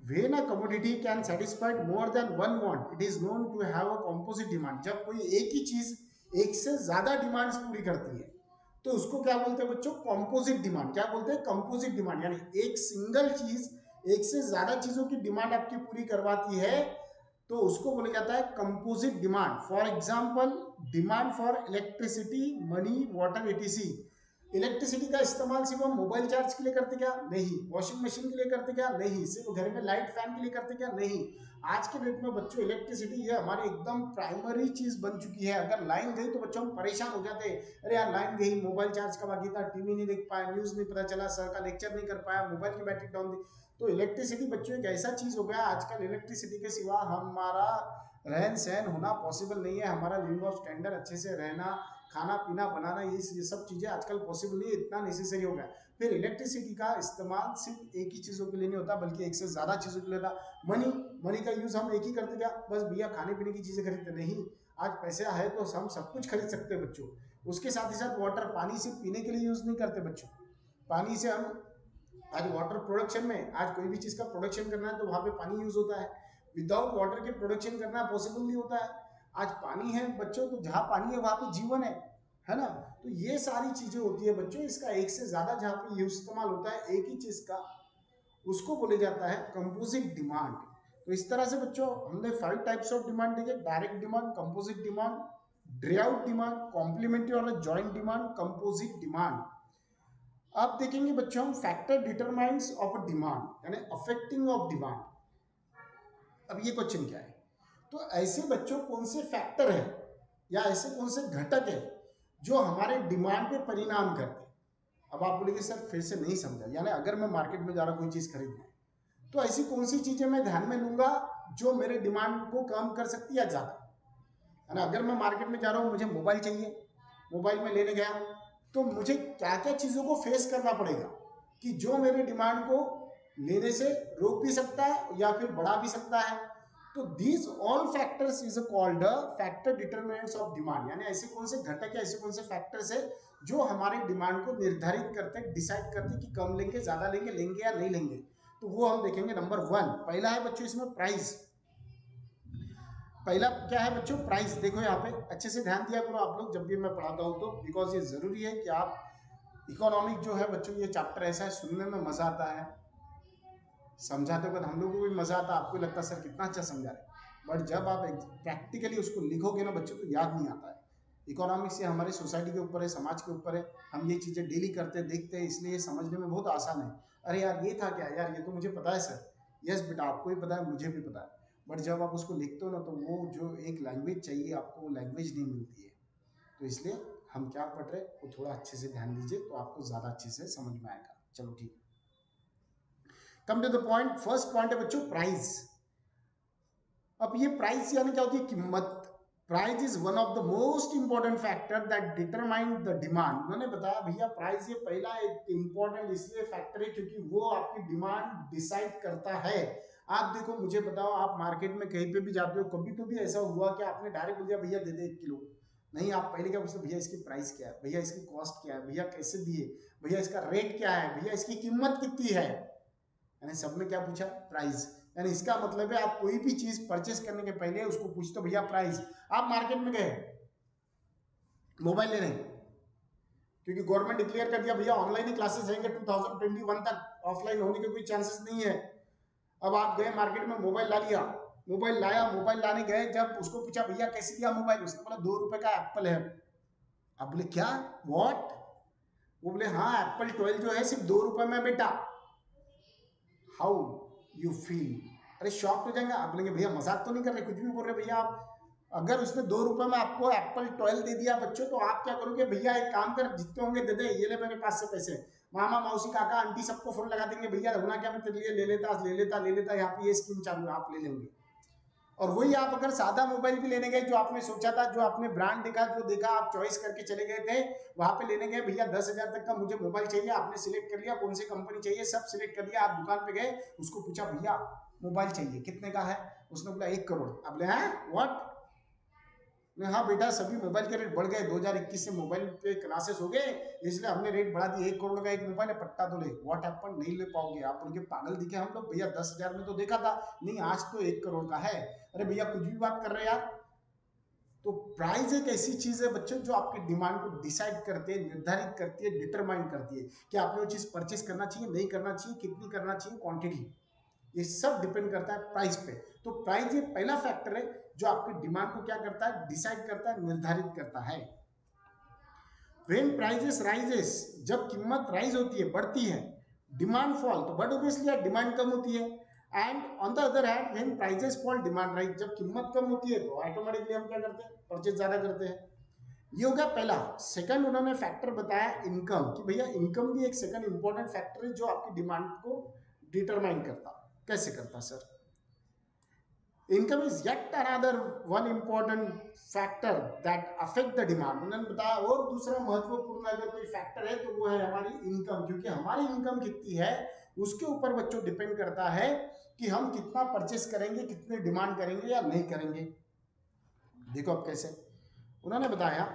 when a commodity can satisfy more than one want, it is known to have a composite demand। जब कोई एक ही चीज एक से ज्यादा डिमांड्स पूरी करती है तो उसको क्या बोलते हैं बच्चों, कंपोजिट डिमांड। क्या बोलते हैं, कंपोजिट डिमांड, यानी एक सिंगल चीज एक से ज्यादा चीजों की डिमांड आपकी पूरी करवाती है, तो उसको बोला जाता है composite demand. For example, demand for electricity, money, water, etc. Electricity का इस्तेमाल सिर्फ हम मोबाइल चार्ज के लिए करते क्या? नहीं। वॉशिंग मशीन के लिए करते क्या? नहीं। सिर्फ घर में लाइट फैन के लिए करते क्या? नहीं। आज के डेट में बच्चों इलेक्ट्रिसिटी ये हमारी एकदम प्राइमरी चीज बन चुकी है। अगर लाइन गई तो बच्चों हम परेशान हो जाते हैं, अरे यार लाइन गई, मोबाइल चार्ज का बाकी था, टीवी नहीं देख पाया, न्यूज नहीं पता चला, सर का लेक्चर नहीं कर पाया, मोबाइल की बैटरी डाउन थी। तो इलेक्ट्रिसिटी बच्चों एक ऐसा चीज हो गया आजकल, इलेक्ट्रिसिटी के सिवा हमारा रहन सहन होना पॉसिबल नहीं है। हमारा लिविंग ऑफ स्टैंडर्ड अच्छे से रहना, खाना पीना बनाना, ये सब चीजें आजकल पॉसिबल नहीं है, इतना नेसेसरी हो गया। फिर इलेक्ट्रिसिटी का इस्तेमाल सिर्फ एक ही चीजों के लिए नहीं होता, बल्कि एक से ज्यादा चीजों के लिए होता। मनी का यूज हम एक ही करते क्या? बस भैया खाने पीने की चीजें खरीदते नहीं। आज पैसा है तो हम सब कुछ खरीद सकते हैं बच्चों। उसके साथ ही साथ वाटर, पानी सिर्फ पीने के लिए यूज नहीं करते बच्चों। पानी से हम आज वाटर प्रोडक्शन में, आज कोई भी चीज का प्रोडक्शन करना है तो वहां पे पानी यूज होता है। विदाउट वाटर के प्रोडक्शन करना पॉसिबल नहीं होता है। आज पानी है बच्चों, तो जहां पानी है वहां पे जीवन है ना। तो ये सारी चीजें होती है बच्चों। इसका एक से ज्यादा जहां पे यूज इस्तेमाल होता है एक ही चीज का, उसको बोले जाता है कंपोजिट डिमांड। तो इस तरह से बच्चों हमने 5 टाइप्स ऑफ डिमांड देखे: direct demand, composite demand, derived demand, complementary और जॉइंट डिमांड, कंपोजिट डिमांड। अब देखेंगे बच्चों हम फैक्टर डिटरमाइंस ऑफ डिमांड, यानी अफेक्टिंग ऑफ डिमांड। अब ये क्वेश्चन क्या है? तो ऐसे बच्चों कौन से फैक्टर है या ऐसे कौन से घटक है जो हमारे डिमांड पे परिणाम करते हैं? अब आप बोलेंगे सर फिर से नहीं समझा। यानी अगर मैं मार्केट में जा रहा हूं कोई चीज खरीदने, तो ऐसी कौन सी चीजें मैं ध्यान में लूंगा जो मेरे डिमांड को कम कर सकती है या ज्यादा? है ना। अगर मैं मार्केट में जा रहा हूं, मुझे मोबाइल चाहिए, मोबाइल में लेने गया, तो मुझे क्या क्या चीजों को फेस करना पड़ेगा कि जो मेरे डिमांड को लेने से रोक भी सकता है या फिर बढ़ा भी सकता है? तो these all factors is called factor determinants of demand. यानी ऐसे कौन से घटक है, ऐसे कौन से फैक्टर्स है जो हमारे डिमांड को निर्धारित करते हैं, डिसाइड करते हैं कि कम लेंगे, ज्यादा लेंगे, लेंगे या नहीं लेंगे। तो वो हम देखेंगे। नंबर 1 पहला है बच्चों इसमें प्राइस। पहला क्या है बच्चों? प्राइस। देखो यहाँ पे अच्छे से ध्यान दिया करो आप लोग जब भी मैं पढ़ाता हूँ तो, बिकॉज ये जरूरी है कि आप इकोनॉमिक जो है बच्चों, ये चैप्टर ऐसा है सुनने में मजा आता है, समझाते वक्त हम लोगों को भी मजा आता है, आपको लगता है सर कितना अच्छा समझा रहे, बट जब आप प्रैक्टिकली उसको लिखोगे ना बच्चों तो याद नहीं आता है। इकोनॉमिक्स ये हमारी सोसाइटी के ऊपर है, समाज के ऊपर है, हम ये चीज़ें डेली करते हैं, देखते हैं, इसलिए ये समझने में बहुत आसान है। अरे यार ये था क्या यार, ये तो मुझे पता है सर। यस बेटा, आपको भी पता है, मुझे भी पता है, बट जब आप उसको लिखते हो ना तो वो जो एक लैंग्वेज चाहिए आपको, वो लैंग्वेज नहीं मिलती है। तो इसलिए हम क्या पढ़ रहे हैं वो थोड़ा अच्छे से ध्यान दीजिए तो आपको ज़्यादा अच्छे से समझ में आएगा। चलो ठीक, come to the point. First point है बच्चों प्राइस। अब ये प्राइस यानी क्या होती है? कीमत। Price is one of the most important factor that determine the demand. उन्होंने बताया भैया प्राइस ये पहला एक इंपॉर्टेंट इसलिए फैक्टर है क्योंकि वो आपकी डिमांड डिसाइड करता है। आप देखो, मुझे बताओ, आप मार्केट में कहीं पे भी जाते हो, कभी तो भी ऐसा हुआ कि आपने डायरेक्ट बोल दिया भैया दे दे 1 किलो? नहीं, आप पहले क्या पूछते? भैया इसकी प्राइस क्या है, भैया इसकी कॉस्ट क्या है, भैया कैसे दिए, भैया इसका रेट क्या है, भैया इसकी कीमत कितनी है। यानी सब में क्या पूछा? प्राइस। यानी इसका मतलब है आप कोई भी चीज परचेस करने के पहले उसको पूछते हो भैया प्राइस। आप मार्केट में गए मोबाइल लेने, क्योंकि गवर्नमेंट डिक्लेयर कर दिया भैया ऑनलाइन ही क्लासेस रहेंगे 2021 तक, ऑफलाइन होने के कोई चांसेस नहीं है। अब आप गए मार्केट में, मोबाइल ला लिया, मोबाइल लाया, मोबाइल लाने गए, जब उसको पूछा भैया कैसे दिया मोबाइल, उसने बोला 2 रुपए का एप्पल है। आप बोले क्या, व्हाट? वो बोले हाँ एप्पल 12 जो है सिर्फ 2 रुपए में बेटा। How you feel? अरे शॉक हो जाएंगे आप, बोलेंगे भैया मजाक तो नहीं कर रहे, कुछ भी बोल रहे भैया आप। अगर उसने 2 रुपए में आपको एप्पल 12 दे दिया बच्चों, तो आप क्या करोगे? भैया एक काम कर, जितने होंगे दे दे, ये ले मेरे पास से पैसे। मामा मौसी काका आंटी सबको फोन लगा देंगे, भैया होना क्या, मैं तेरे लिए ले लेता ले लेता ले लेता, यहाँ पे ये स्कीम चालू है, आप ले लेंगे। और वही आप अगर सादा मोबाइल भी लेने गए, जो आपने सोचा था, जो आपने ब्रांड देखा, जो देखा आप चॉइस करके चले गए थे, वहां पे लेने गए, भैया 10,000 तक का मुझे मोबाइल चाहिए, आपने सिलेक्ट कर लिया कौन सी कंपनी चाहिए, सब सिलेक्ट कर दिया, आप दुकान पे गए, उसको पूछा भैया मोबाइल चाहिए कितने का है, उसने बोला 1 करोड़। आप बोले हैं व्हाट? हाँ बेटा, सभी मोबाइल के रेट बढ़ गए, 2021 से मोबाइल पे क्लासेस हो गए, इसलिए हमने रेट बढ़ा दिए, 1 करोड़ का एक मोबाइल है, पट्टा तो ले। What happen? नहीं ले पाओगे। आप बोल के पागल दिखे हम लोग? भैया 10,000 में तो देखा था, नहीं आज तो 1 करोड़ का है। अरे भैया कुछ भी बात कर रहे हैं यार। तो प्राइस एक ऐसी चीज है बच्चों जो आपकी डिमांड को डिसाइड करती है, निर्धारित करती है, डिटरमाइन करती है कि आपने वो चीज परचेस करना चाहिए, नहीं करना चाहिए, कितनी करना चाहिए, क्वांटिटी, ये सब डिपेंड करता है प्राइस पे। तो प्राइस ये पहला फैक्टर है जो आपकी डिमांड को क्या करता है? डिसाइड करता है, निर्धारित करता है। व्हेन प्राइजेस राइजेस, जब कीमत राइज होती है, बढ़ती है, डिमांड फॉल, तो बट ऑब्वियसली डिमांड कम होती है। And on the other hand when prices fall demand rise, जब कीमत कम होती है तो ऑटोमेटिकली हम क्या करते हैं, परचेज ज्यादा करते हैं। ये हो गया पहला। सेकंड उन्होंने फैक्टर बताया इनकम, कि भैया इनकम भी एक सेकंड इंपॉर्टेंट फैक्टर है जो आपकी डिमांड को डिटरमाइन करता। कैसे करता sir? Income is yet another one important factor that affect the demand. उन्होंने बताया और दूसरा महत्वपूर्ण अगर कोई फैक्टर है तो वो है हमारी इनकम, क्योंकि हमारी इनकम कितनी है उसके ऊपर बच्चों डिपेंड करता है कि हम कितना परचेस करेंगे, कितने डिमांड करेंगे या नहीं करेंगे। देखो अब कैसे उन्होंने बताया,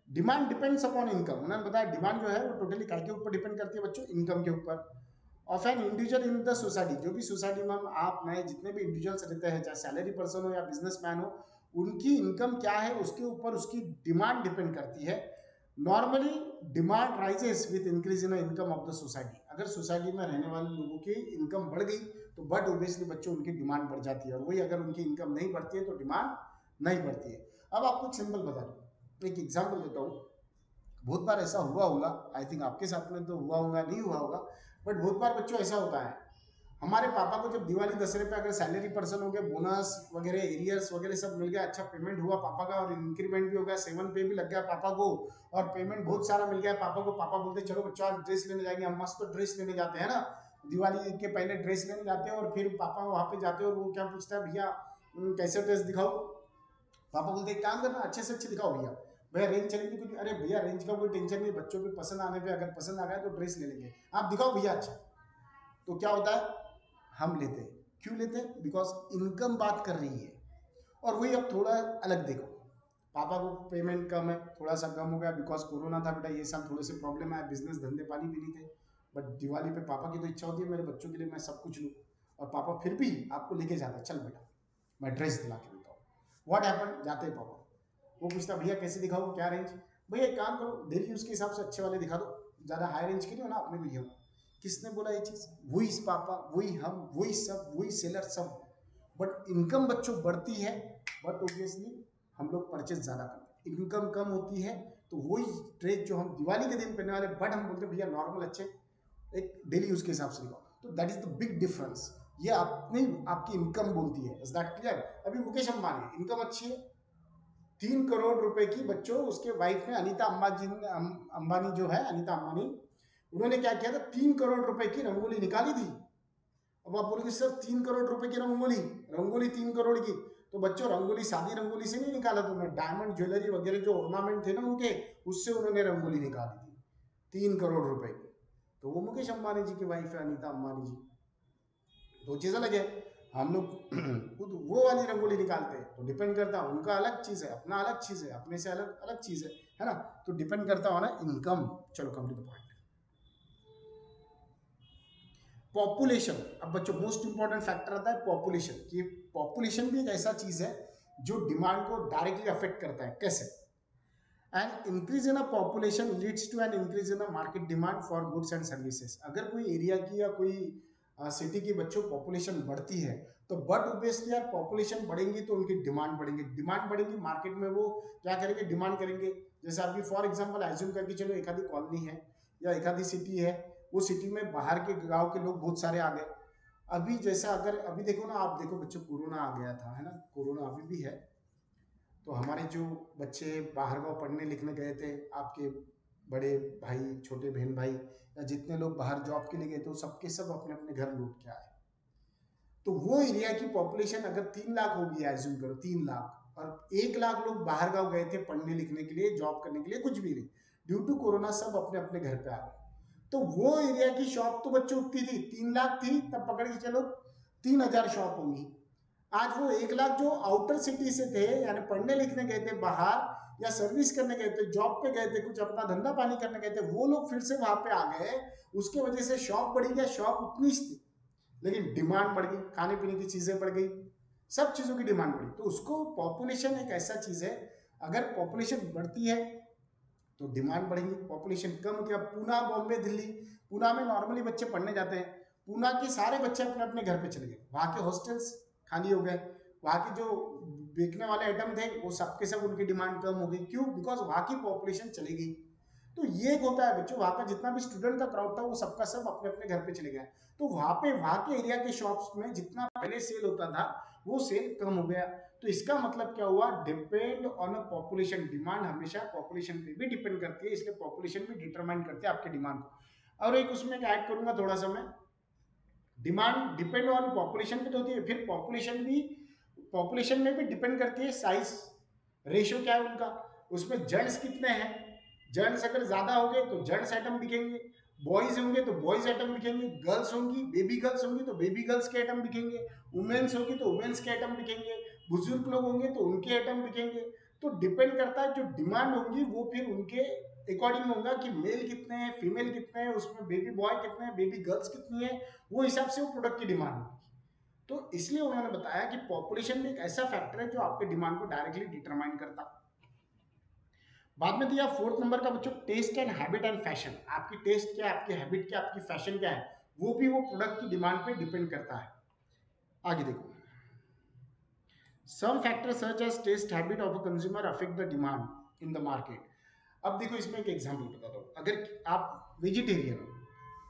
डिमांड डिपेंड्स अपॉन इनकम। उन्होंने बताया डिमांड जो है वो टोटली काय के ऊपर डिपेंड करती है बच्चों, इनकम के ऊपर। Of an individual in the society, जो भी सोसाइटी में आप मैं जितने भी इंडिविजुअल्स रहते हैं, चाहे सैलरी पर्सन हो या बिजनेसमैन हो, उनकी इनकम क्या है उसके ऊपर उसकी डिमांड डिपेंड करती है। Normally demand rises with increase in income of the society. अगर सोसाइटी में रहने वाले लोगों की इनकम बढ़ गई तो बट ऑब्वियसली बच्चों उनकी डिमांड बढ़ जाती है, और वही अगर उनकी इनकम नहीं बढ़ती है तो डिमांड नहीं बढ़ती है। अब आपको एक सिंपल बता दूं, एक एग्जाम्पल देता हूँ। बहुत बार ऐसा हुआ होगा, आई थिंक आपके साथ में तो हुआ होगा, नहीं हुआ होगा, बट बहुत बार बच्चों ऐसा होता है, हमारे पापा को जब दिवाली दशहरे पे अगर सैलरी पर्सन हो गए, बोनस वगैरह एरियर्स वगैरह सब मिल गया, अच्छा पेमेंट हुआ पापा का, और इंक्रीमेंट भी हो गया, 7 पे भी लग गया पापा को, और पेमेंट बहुत सारा मिल गया पापा को, पापा बोलते चलो बच्चा आज ड्रेस लेने जाएंगे। हम मस्त तो ड्रेस लेने जाते हैं ना, दिवाली के पहले ड्रेस लेने जाते हैं, और फिर पापा वहां पे जाते हैं और वो क्या पूछता है, भैया कैसे ड्रेस दिखाओ। पापा बोलते एक काम करना, अच्छे से अच्छे दिखाओ भैया, भैया रेंज चलेगी कुछ, अरे भैया रेंज का कोई टेंशन नहीं, बच्चों के पसंद आने पे अगर पसंद आ गया तो ड्रेस ले लेंगे, आप दिखाओ भैया अच्छा। तो क्या होता है, हम लेते हैं। क्यों लेते हैं? बिकॉज इनकम बात कर रही है। और वही अब थोड़ा अलग देखो, पापा को पेमेंट कम है, थोड़ा सा कम हो गया बिकॉज कोरोना था बेटा, ये साल थोड़े से प्रॉब्लम आया, बिजनेस धंधे पानी भी नहीं थे, बट दिवाली पे पापा की तो इच्छा होती है मेरे बच्चों के लिए मैं सब कुछ लूँ, और पापा फिर भी आपको लेके जाता है, चल बेटा मैं ड्रेस दिला के देता हूँ। व्हाट हैपन, जाते हैं पापा, वो पूछता भैया कैसे दिखाओ, क्या रेंज, भैया एक काम करो डेली यूज के हिसाब से अच्छे वाले दिखा दो, ज़्यादा हाई रेंज के नहीं हो ना अपने को ये हो। किसने बोला ये चीज़? वही पापा, वही हम, वही सब, वही सेलर सब। बट इनकम बच्चों बढ़ती है, बट ऑब्वियसली हम लोग परचेज ज़्यादा करते हैं। इनकम कम होती है तो वही ड्रेस जो हम दिवाली के दिन पहनने वाले, बट हम बोलते भैया नॉर्मल अच्छे एक डेली यूज के हिसाब से दिखाओ। तो that is the big difference. ये अपनी आपकी इनकम बोलती है। Is that clear? अभी मुकेश अंबानी इनकम अच्छी है, 3 करोड़ रुपए की बच्चों, उसके वाइफ ने अनीता अंबानी जो है, अनीता अंबानी, उन्होंने क्या किया था, 3 करोड़ रुपए की रंगोली निकाली थी। अब आप बोलोगे सर 3 करोड़ रुपए की रंगोली, रंगोली 3 करोड़ की, तो बच्चों रंगोली सादी रंगोली से नहीं निकाला, तो डायमंड ज्वेलरी वगैरह जो ऑर्नामेंट थे ना उनके, उससे उन्होंने रंगोली निकाली थी 3 करोड़ रुपए की। तो वो मुकेश अंबानी जी की वाइफ है अनीता अंबानी जी। दो चीज अलग है, हम लोग खुद वो वाली रंगोली निकालते हैं, तो डिपेंड करता है, उनका अलग चीज है, अपना अलग चीज है, अपने से अलग अलग चीज है ना, तो डिपेंड करता हो ना इनकम। चलो come to the point. Population, अब बच्चों मोस्ट इंपॉर्टेंट फैक्टर आता है पॉपुलेशन, कि पॉपुलेशन भी एक ऐसा चीज है जो डिमांड को डायरेक्टली अफेक्ट करता है। कैसे? And increase in a population leads to an increase in a market demand for goods and services. अगर कोई एरिया की या कोई सिटी की बच्चों पॉपुलेशन बढ़ती है, तो बट ऑब्वियसली यार पॉपुलेशन बढ़ेंगी तो उनकी डिमांड बढ़ेंगी, डिमांड बढ़ेगी, मार्केट में वो क्या करेंगे, डिमांड करेंगे। जैसे अभी फॉर एग्जांपल एज्यूम करके चलो एक आधी कॉलोनी है या एक आधी सिटी है, वो सिटी में बाहर के गांव के लोग बहुत सारे आ गए। अभी जैसा अगर अभी देखो ना, आप देखो बच्चों कोरोना आ गया था, है ना, कोरोना अभी भी है, तो हमारे जो बच्चे बाहर गाँव पढ़ने लिखने गए थे, आपके बड़े भाई, छोटे बहन भाई, या जितने लोग बाहर जॉब के लिए गए थे, वो सबके सब अपने अपने घर लौट के आए। तो वो एरिया की पॉपुलेशन अगर 3 लाख होगी, एज्यूम करो 3 लाख, और 1 लाख लोग बाहर गाँव गए थे पढ़ने लिखने के लिए, जॉब करने के लिए, कुछ भी नहीं, ड्यू टू कोरोना सब अपने अपने घर पे आ गए। तो वो एरिया की शॉप तो बच्चों उतनी थी, 3 लाख थी, तब पकड़ के चलो 3,000 शॉप होंगी। आज वो 1 लाख जो आउटर सिटी से थे, यानी पढ़ने लिखने गए थे बाहर, या सर्विस करने गए थे, जॉब पे गए थे, कुछ अपना धंधा पानी करने गए थे, वो लोग फिर से वहां पे आ गए। उसके वजह से शॉप बढ़ी गया, शॉप उतनी थी लेकिन डिमांड बढ़ गई, खाने पीने की चीजें बढ़ गई, सब चीजों की डिमांड बढ़ी। तो उसको पॉपुलेशन एक ऐसा चीज है, अगर पॉपुलेशन बढ़ती है तो डिमांड बढ़ेगी, पॉपुलेशन कम होती है। पूना, बॉम्बे, दिल्ली, पूना में नॉर्मली बच्चे पढ़ने जाते हैं, पूना के सारे बच्चे अपने अपने घर पे चले गए, वहां के हॉस्टल्स खाली हो गए, वहाँ की जो बिकने वाले आइटम थे वो सबके सब उनकी डिमांड कम हो गई। क्यों? बिकॉज वहाँ की पॉपुलेशन चली गई। तो ये एक होता है बच्चों, वहाँ का जितना भी स्टूडेंट का क्राउड था वो सबका सब अपने अपने घर पे चले गया। तो वहाँ पे वहाँ के एरिया के शॉप्स में जितना पहले सेल होता था वो सेल कम हो गया। तो इसका मतलब क्या हुआ? Depend on a population. Demand हमेशा पॉपुलेशन पे भी डिपेंड करती है, इसलिए पॉपुलेशन भी डिटरमाइन करती है आपके डिमांड को। और एक उसमें ऐड करूंगा थोड़ा सा मैं, डिमांड डिपेंड ऑन पॉपुलेशन पे तो होती है, फिर पॉपुलेशन में भी डिपेंड करती है साइज, रेशियो क्या है उनका, उसमें जेंट्स कितने हैं। जेंट्स अगर ज्यादा हो गए तो जेंट्स आइटम बिकेंगे, बॉयज होंगे तो बॉयज आइटम बिकेंगे, गर्ल्स होंगी बेबी गर्ल्स होंगी तो बेबी गर्ल्स के आइटम बिकेंगे, वुमेन्स होगी तो वुमेन्स के आइटम बिकेंगे, बुजुर्ग लोग होंगे तो उनके आइटम बिकेंगे। तो डिपेंड करता है, जो डिमांड होगी वो फिर उनके अकॉर्डिंग होगा कि मेल कितने हैं, फीमेल कितने हैं, उसमें बेबी बॉय कितने हैं, बेबी गर्ल्स कितनी है, वो हिसाब से वो प्रोडक्ट की डिमांड होगी। तो इसलिए उन्होंने बताया कि पॉपुलेशन भी एक ऐसा फैक्टर है जो आपके डिमांड को डायरेक्टली डिटरमाइन करता है। बाद में दिया फोर्थ नंबर का बच्चों, taste and habit and fashion. आपकी टेस्ट क्या है, आपकी हैबिट क्या, आपकी फैशन क्या है, वो भी वो प्रोडक्ट की डिमांड पे डिपेंड करता है। आगे देखो, some factor such as taste habit of a consumer affect the demand in the market. अब देखो इसमें एक एग्जांपल बताता हूँ, अगर आप वेजिटेरियन हो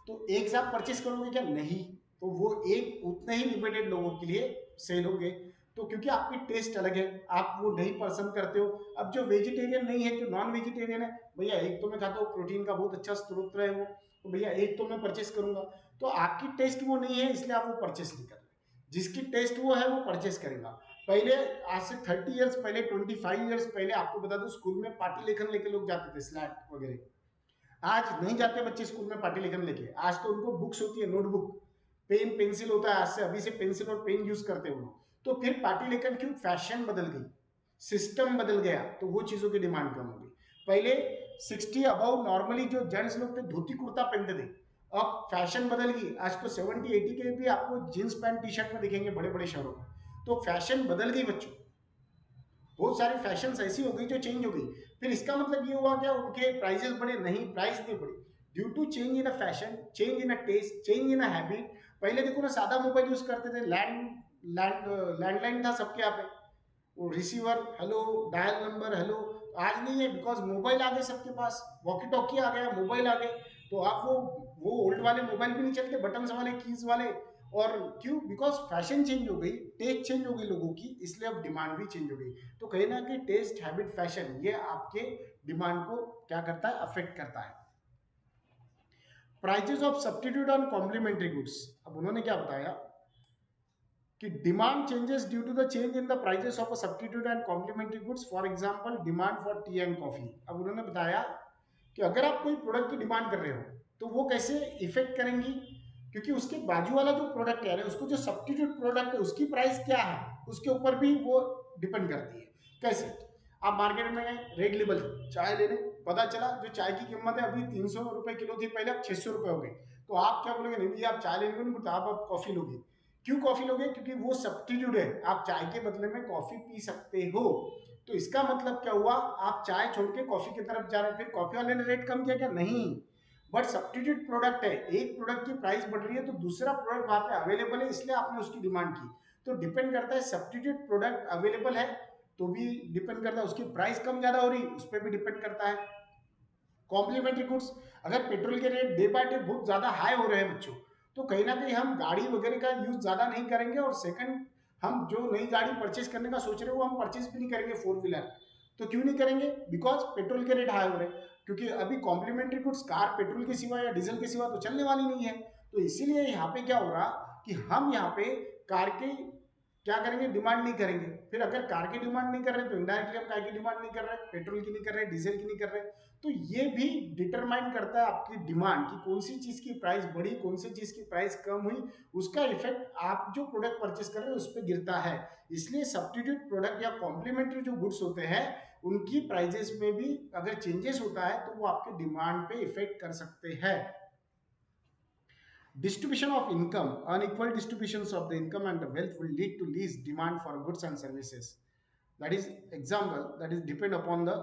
तो एक साथ परचेस करोगे क्या? नहीं। तो वो एक उतने ही लिमिटेड लोगों के लिए सेल होंगे। तो क्योंकि आपकी टेस्ट अलग है, आप वो नहीं पसंद करते हो। अब जो वेजिटेरियन नहीं है, जो नॉन वेजिटेरियन है, भैया एक तो मैं खाता हूँ, प्रोटीन का बहुत अच्छा स्रोत है वो, तो भैया एक तो मैं परचेस करूंगा। तो आपकी टेस्ट वो नहीं है इसलिए आप वो परचेस नहीं कर रहे। जिसकी टेस्ट वो है वो परचेस करेगा। पहले आज से 30 ईयर्स पहले, 25 ईयर्स पहले, आपको बता दो स्कूल में पार्टी लेखन लेके लोग जाते थे, स्लैट वगैरह। आज नहीं जाते बच्चे स्कूल में पार्टी लेखन लेके, आज तो उनको बुक्स होती है, नोटबुक, पेन पेंसिल होता है। आज से अभी से पेंसिल और पेन यूज करते हैं वो लोग। तो फिर पार्टी लेखन क्यों? फैशन बदल गई, सिस्टम बदल गया, तो वो चीजों की डिमांड कम हो गई। पहले 60 अबव नॉर्मली जो जेंट्स लोग थे धोती कुर्ता पहनते थे, अब फैशन बदल गई, आज तो 70-80 के भी आपको जींस पैंट टी शर्ट में दिखेंगे बड़े बड़े शहरों में। तो फैशन बदल गई बच्चों, बहुत सारी फैशन ऐसी हो गई जो चेंज हो गई। फिर इसका मतलब ये हुआ क्या? उनके प्राइजेस बढ़े? नहीं, प्राइस नहीं बढ़ी। Due to change in a fashion, change in a taste, change in a habit. पहले देखो ना, सादा मोबाइल यूज करते थे, लैंडलाइन था सबके यहाँ पे, वो receiver hello, dial number hello. आज नहीं है, बिकॉज मोबाइल आ गए सबके पास, वॉकी टॉकी आ गया, मोबाइल आ गए। तो आप वो ओल्ड वाले मोबाइल भी नहीं चलते, बटन्स वाले, कीज वाले। और क्यों? बिकॉज फैशन चेंज हो गई, टेस्ट चेंज हो गई लोगों की, इसलिए अब डिमांड भी चेंज हो गई। तो कहीं ना कहीं टेस्ट हैबिट फैशन ये आपके डिमांड को क्या करता है? अफेक्ट करता है। Prices of substitute on complementary goods. अब उन्होंने क्या बताया कि demand changes due to the change in the prices of a substitute and complementary goods, for example demand for tea and coffee. अब उन्होंने बताया कि अगर आप कोई प्रोडक्ट की डिमांड कर रहे हो तो वो कैसे इफेक्ट करेंगी, क्योंकि उसके बाजू वाला जो प्रोडक्ट है, उसको जो सब्स्टिट्यूट प्रोडक्ट है उसकी प्राइस क्या है उसके ऊपर भी वो डिपेंड करती है। कैसे? आप मार्केट में गए, रेड लेबल चाय लेने, पता चला जो चाय की कीमत है अभी 300 रुपए किलो थी पहले, अब 600 रुपए हो गई। तो आप क्या बोलोगे? नहीं भैया आप चाय लेने को नहीं, आप अब कॉफी लोगे। क्यों कॉफी लोगे? क्योंकि वो सब्स्टिट्यूट है, आप चाय के बदले में कॉफी पी सकते हो। तो इसका मतलब क्या हुआ? आप चाय छोड़ के कॉफी की तरफ जा रहे हैं। फिर कॉफी वाले ने रेट कम किया क्या? नहीं। बट सब्स्टिट्यूट प्रोडक्ट है, एक प्रोडक्ट की प्राइस बढ़ रही है तो दूसरा प्रोडक्ट वहां पे अवेलेबल है, इसलिए आपने उसकी डिमांड की। तो डिपेंड करता है, सब्स्टिट्यूट प्रोडक्ट अवेलेबल है तो भी डिपेंड करता है, उसकी प्राइस कम ज्यादा हो रही उस पर भी डिपेंड करता है। कॉम्प्लीमेंट्री गुड्स, अगर पेट्रोल के रेट डे बाय डे बहुत ज्यादा हाई हो रहे हैं बच्चों, तो कहीं ना कहीं हम गाड़ी वगैरह का यूज ज्यादा नहीं करेंगे। और सेकंड, हम जो नई गाड़ी परचेज करने का सोच रहे हैं वो हम परचेज भी नहीं करेंगे, फोर व्हीलर। तो क्यों नहीं करेंगे? बिकॉज पेट्रोल के रेट हाई हो रहे हैं। क्योंकि अभी कॉम्प्लीमेंट्री गुड्स कार पेट्रोल के सिवा या डीजल के सिवा तो चलने वाली नहीं है। तो इसीलिए यहाँ पे क्या हो रहा कि हम यहाँ पे कार के क्या करेंगे? डिमांड नहीं करेंगे। फिर अगर कार की डिमांड नहीं कर रहे तो इनडायरेक्टली हम कार की डिमांड नहीं कर रहे, पेट्रोल की नहीं कर रहे, डीजल की नहीं कर रहे। तो ये भी डिटरमाइन करता है आपकी डिमांड की कौन सी चीज की प्राइस बढ़ी, कौन सी चीज की प्राइस कम हुई। उसका इफेक्ट आप जो प्रोडक्ट परचेस कर रहे हैं उस पर गिरता है। इसलिए सब्स्टिट्यूट प्रोडक्ट या कॉम्प्लीमेंट्री जो गुड्स होते हैं उनकी प्राइजेस में भी अगर चेंजेस होता है तो वो आपके डिमांड पे इफेक्ट कर सकते हैं। Distribution of income, unequal distributions of the income and the wealth will lead to least demand for goods and services. That is example, that is depend upon the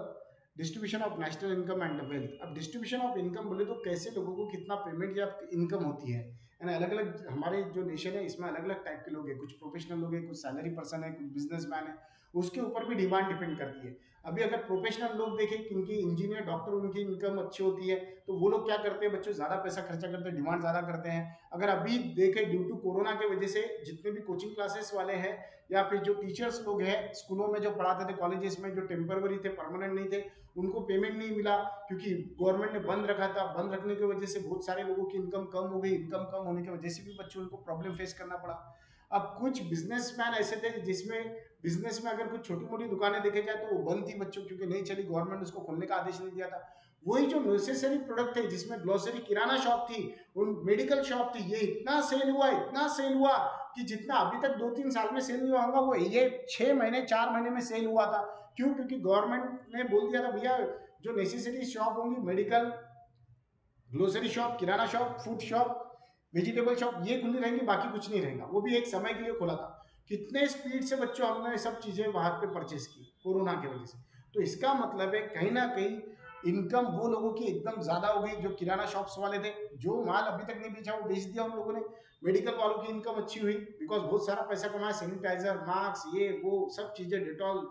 distribution of national income and the wealth. अब distribution of income बोले तो कैसे लोगों को कितना payment या income होती है, एंड अलग अलग हमारे जो नेशन है इसमें अलग अलग टाइप के लोग हैं, कुछ प्रोफेशनल लोग हैं, कुछ सैलरी पर्सन है, कुछ बिजनेसमैन है, उसके ऊपर भी डिमांड डिपेंड करती है। अभी अगर प्रोफेशनल लोग देखें कि उनकी इंजीनियर डॉक्टर उनकी इनकम अच्छी होती है, तो वो लोग क्या करते हैं बच्चों, ज्यादा पैसा खर्चा करते हैं, डिमांड ज्यादा करते हैं। अगर अभी देखें ड्यू टू कोरोना की वजह से जितने भी कोचिंग क्लासेस वाले हैं या फिर जो टीचर्स लोग हैं स्कूलों में जो पढ़ाते थे, कॉलेजेस में जो टेम्पररी थे, परमानेंट नहीं थे, उनको पेमेंट नहीं मिला क्योंकि गवर्नमेंट ने बंद रखा था। बंद रखने की वजह से बहुत सारे लोगों की इनकम कम हो गई, इनकम कम होने की वजह से भी बच्चों को प्रॉब्लम फेस करना पड़ा। अब कुछ बिजनेसमैन ऐसे थे जिसमें बिजनेस में अगर कुछ छोटी मोटी दुकानें देखे जाए तो वो बंद थी बच्चों, क्योंकि नहीं चली, गवर्नमेंट उसको खोलने का आदेश नहीं दिया था। वही जो नेसेसरी प्रोडक्ट थे जिसमें ग्लोसरी, किराना शॉप थी, उन मेडिकल शॉप थी, ये इतना सेल हुआ, इतना सेल हुआ कि जितना अभी तक 2-3 साल में सेल नहीं हुआ होगा वो ये 6 महीने 4 महीने में सेल हुआ था। क्यों? क्योंकि गवर्नमेंट ने बोल दिया था भैया जो नेसेसरी शॉप होंगी, मेडिकल, ग्लोसरी शॉप, किराना shop, food shop, vegetable shop, ये खुली रहेंगी, बाकी कुछ नहीं रहेगा। वो भी एक समय के लिए खोला था। कितने स्पीड से बच्चों हमने सब चीजें वहां पे परचेस की कोरोना की वजह से। तो इसका मतलब है कहीं ना कहीं इनकम वो लोगों की एकदम ज्यादा हो गई जो किराना शॉप्स वाले थे, जो माल अभी तक नहीं बेचा वो बेच दिया उन लोगों ने। मेडिकल वालों की इनकम अच्छी हुई बिकॉज बहुत सारा पैसा कमाया, सैनिटाइजर, मास्क, ये वो सब चीजें, डिटॉल।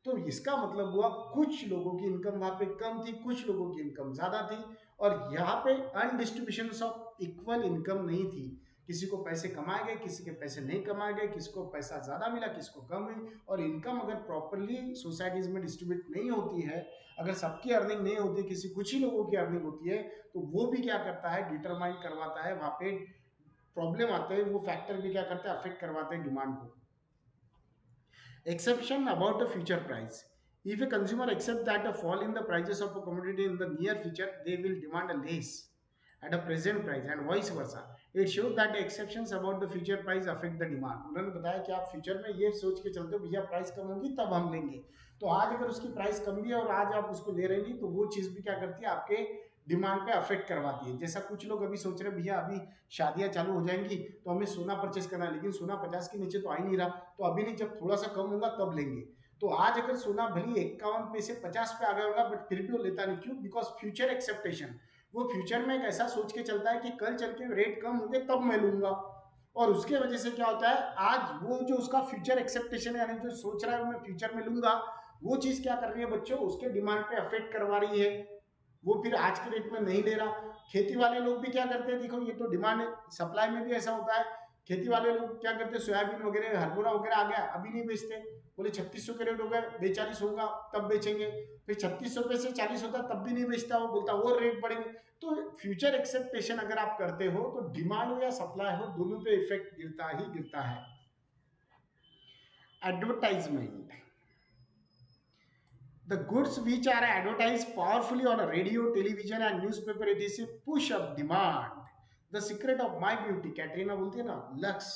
तो इसका मतलब हुआ कुछ लोगों की इनकम वहां पे कम थी, कुछ लोगों की इनकम ज्यादा थी, और यहाँ पे अनडिस्ट्रीब्यूशन ऑफ इक्वल इनकम नहीं थी। किसी को पैसे कमाए गए, किसी के पैसे नहीं कमाए गए, किसी को पैसा ज्यादा मिला, किसी को कम हुई। और इनकम अगर प्रॉपरली सोसाइटीज में डिस्ट्रीब्यूट नहीं होती है, अगर सबकी अर्निंग नहीं होती, किसी कुछ ही लोगों की अर्निंग होती है, तो वो भी क्या करता है, डिटरमाइन करवाता है, वहां पे प्रॉब्लम आते हैं, वो फैक्टर भी क्या करते हैं, अफेक्ट करवाते हैं डिमांड को। Exception about the future price. If a consumer accepts that a fall in the prices of a commodity in the near future, they will demand a less at a present price and vice versa. It shows that the exceptions about the future price affect the demand. उन्होंने बताया कि आप future में ये सोच के चलते हो भैया प्राइस कम होगी तब हम लेंगे, तो आज अगर उसकी प्राइस कम भी है और आज आप उसको ले रहे हैं तो वो चीज भी क्या करती है, आपके डिमांड पे अफेक्ट करवाती है। जैसा कुछ लोग अभी सोच रहे हैं भैया अभी शादियां चालू हो जाएंगी तो हमें सोना परचेस करना है, लेकिन सोना 50 के नीचे तो आ ही नहीं रहा, तो अभी नहीं, जब थोड़ा सा कम होगा तब लेंगे। तो आज अगर सोना भले 51 पे से 50 पे आ गया होगा बट फिर भी वो लेता नहीं, क्यों? बिकॉज फ्यूचर एक्सेप्टेशन, वो फ्यूचर में एक ऐसा सोच के चलता है कि कल चल के रेट कम होंगे तब मैं लूंगा। और उसके वजह से क्या होता है, आज वो जो उसका फ्यूचर एक्सेप्टेशन है, यानी जो सोच रहा है मैं फ्यूचर में लूंगा, वो चीज क्या कर रही है बच्चों, उसके डिमांड पे अफेक्ट करवा रही है। वो फिर आज के रेट में नहीं ले रहा। खेती वाले लोग भी क्या करते हैं, देखो ये तो डिमांड सप्लाई में भी ऐसा होता है। खेती वाले लोग क्या करते हैं, सोयाबीन वगैरह, हरभरा वगैरह आ गया, अभी नहीं बेचते, बोले 3600 के रेट हो गए, 42 होगा तब बेचेंगे। फिर 3600 पे से 40 होता तब भी नहीं बेचता, वो बोलता वो रेट बढ़ेंगे। तो फ्यूचर एक्सेप्टेशन अगर आप करते हो तो डिमांड हो या सप्लाई हो, दोनों पे इफेक्ट गिरता ही गिरता है। Advertisement, the goods which are advertised powerfully on a radio, television and newspaper, it is a push up demand. The secret of my beauty, Katrina बोलती है ना, लक्स।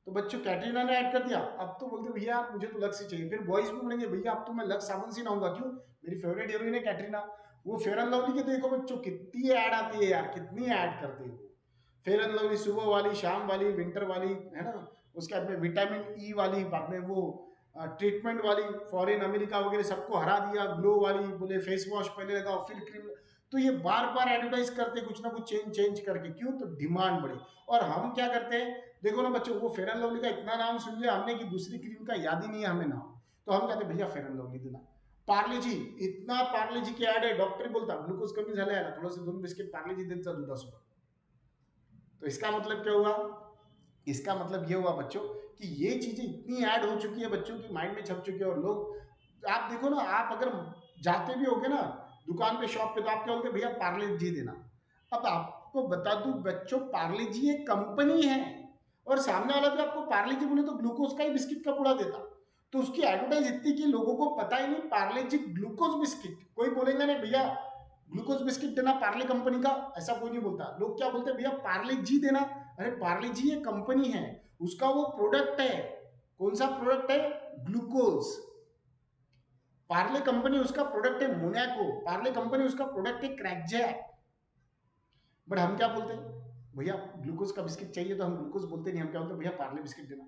तो बच्चों कैटरीना ने ऐड कर दिया, अब तो बोलते भैया मुझे तो लक्स ही चाहिए। फिर बॉयज भी बोलेंगे भैया अब तो मैं लक्स साबुन से नहाऊंगा, क्यों? मेरी फेवरेट हीरोइन है कैटरीना। वो फेयर एंड लवली के देखो बच्चों कितनी ऐड आती है यार, कितनी ऐड करते हैं। फेयर एंड लवली सुबह वाली, शाम वाली, विंटर वाली, है ना, उसके बाद में विटामिन ई वाली, बाद में वो ट्रीटमेंट वाली, फॉरेन अमेरिका वगैरह सबको हरा दिया, ग्लो वाली, बोले फेस वॉश पहले लगाओ फिर क्रीम। तो ये बार बार एडवर्टाइज करते कुछ ना कुछ चेंज चेंज करके, क्यों? तो डिमांड बढ़े। और हम क्या करते हैं, देखो ना बच्चों, वो फेयर एंड लवली का इतना नाम सुन लिया हमने कि दूसरी क्रीम का याद ही नहीं है हमें नाम, तो हम कहते भैया फेयर एंड लवली देना। पार्ले जी, इतना पार्ले जी की ऐड है, डॉक्टर बोलता ग्लूकोज कमी झाला याला, थोडंसं 2 बिस्किट पार्ले जी देत जा दुधासोबत। तो इसका मतलब क्या हुआ, इसका मतलब ये हुआ बच्चों कि ये चीजें इतनी ऐड हो चुकी है, बच्चों की माइंड में छप चुकी है। और लोग, आप देखो ना, आप अगर जाते भी होगे ना दुकान पे, शॉप पे, तो आप क्या बोलते भैया पार्ले जी देना। अब आपको बता दूं बच्चों, पार्ले जी एक कंपनी है, और सामने वाला भी आपको पार्ले जी बोले तो ग्लूकोज का ही बिस्किट का पूड़ा देता। तो उसकी एडवर्टाइज इतनी कि लोगों को पता ही नहीं पार्ले जी ग्लूकोज बिस्किट। कोई बोलेगा नहीं भैया ग्लूकोज बिस्किट देना पार्ले कंपनी का, ऐसा कोई नहीं बोलता। लोग क्या बोलते हैं, भैया पार्ले जी देना। अरे पार्ले जी ये कंपनी है, उसका वो प्रोडक्ट है। कौन सा प्रोडक्ट है? ग्लूकोज। पार्ले कंपनी उसका प्रोडक्ट है मोनैको, पार्ले कंपनी उसका प्रोडक्ट है क्रैकजैक। बट हम क्या बोलते हैं, भैया ग्लूकोज का बिस्किट चाहिए तो हम ग्लूकोज बोलते नहीं, हम क्या बोलते हैं, भैया पार्ले बिस्किट देना।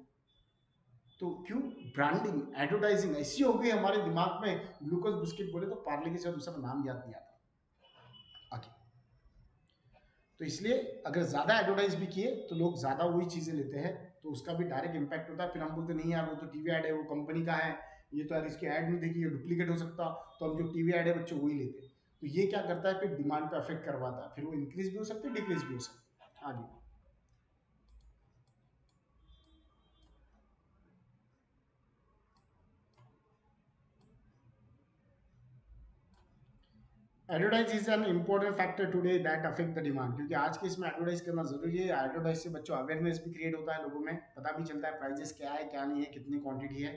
तो क्यों? ब्रांडिंग, एडवर्टाइजिंग ऐसी हो गई हमारे दिमाग में, ग्लूकोज बिस्किट बोले तो पार्ले के साथ दूसरा नाम याद नहीं आता। आगे तो इसलिए अगर ज़्यादा एडवर्टाइज भी किए तो लोग ज़्यादा वही चीज़ें लेते हैं, तो उसका भी डायरेक्ट इम्पैक्ट होता है। फिर हम बोलते नहीं यार वो तो टीवी ऐड है, वो कंपनी का है, ये तो यार इसकी ऐड नहीं देखी, ये डुप्लीकेट हो सकता, तो हम जो टीवी ऐड है बच्चों वही लेते हैं। तो ये क्या करता है, फिर डिमांड पे अफेक्ट करवाता है, फिर वो इंक्रीज भी हो सकती है, डिक्रीज भी हो सकती है। आगे advertise is an important factor today that affect the demand, क्योंकि आज के इसमें एडवर्टाइज करना जरूरी है। एडवर्टाइज से बच्चों अवेयरनेस भी क्रिएट होता है, लोगों में पता भी चलता है प्राइजेस क्या है क्या नहीं है, कितनी क्वांटिटी है,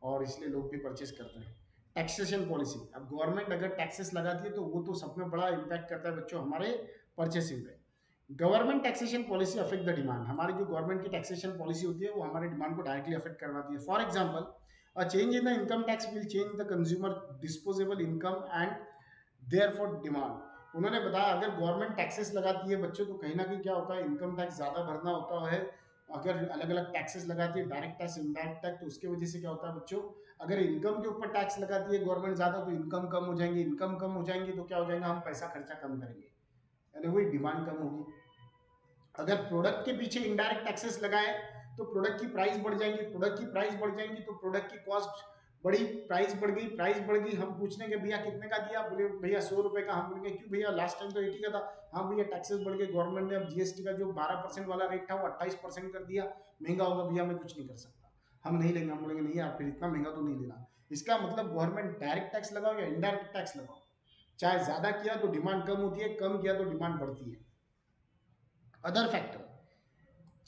और इसलिए लोग भी परचेस करते हैं। टैक्सेशन पॉलिसी, अब गवर्नमेंट अगर टैक्सेस लगाती है तो वो तो सब में बड़ा इम्पैक्ट करता है बच्चों हमारे परचेसिंग पे। Government taxation policy affect the demand, हमारी जो गवर्नमेंट की टैक्सेशन पॉलिसी होती है वो हमारे डिमांड को डायरेक्टली अफेक्ट करवाती है। For example, a change in the income tax will change the consumer disposable income and their for demand. उन्होंने बताया अगर गवर्नमेंट टैक्सेस लगाती है बच्चों तो कहीं ना कहीं क्या होता है, इनकम टैक्स ज़्यादा भरना होता है। अगर अलग अलग टैक्सेस लगाती है, डायरेक्ट टैक्स, इनडायरेक्ट टैक्स, तो उसके वजह से क्या होता है बच्चों, अगर इनकम के ऊपर टैक्स लगाती है गवर्नमेंट ज़्यादा तो इनकम कम हो जाएंगी, इनकम कम हो जाएंगी तो क्या हो जाएगा, हम पैसा खर्चा कम करेंगे, यानी वही डिमांड कम होगी। अगर प्रोडक्ट के पीछे इनडायरेक्ट टैक्सेस लगाए तो प्रोडक्ट की प्राइस बढ़ जाएंगी, प्रोडक्ट की प्राइस बढ़ जाएंगी तो प्रोडक्ट की कॉस्ट बड़ी, प्राइस बढ़ गई, प्राइस बढ़ गई, हम पूछने के भैया कितने का दिया, बोले भैया 100 रुपए का, हम बोलेंगे क्यों भैया लास्ट टाइम तो 80 का था, हाँ भैया टैक्सेस बढ़ गए, गवर्नमेंट ने अब जीएसटी का जो 12% वाला रेट था वो 28% कर दिया, महंगा होगा भैया, मैं कुछ नहीं कर सकता, हम नहीं लेंगे, हम बोलेंगे नहीं यार फिर इतना महंगा तो नहीं लेना। इसका मतलब गवर्नमेंट डायरेक्ट टैक्स लगाओ या इनडायरेक्ट टैक्स लगाओ, चाहे ज्यादा किया तो डिमांड कम होती है, कम किया तो डिमांड बढ़ती है। Other factor,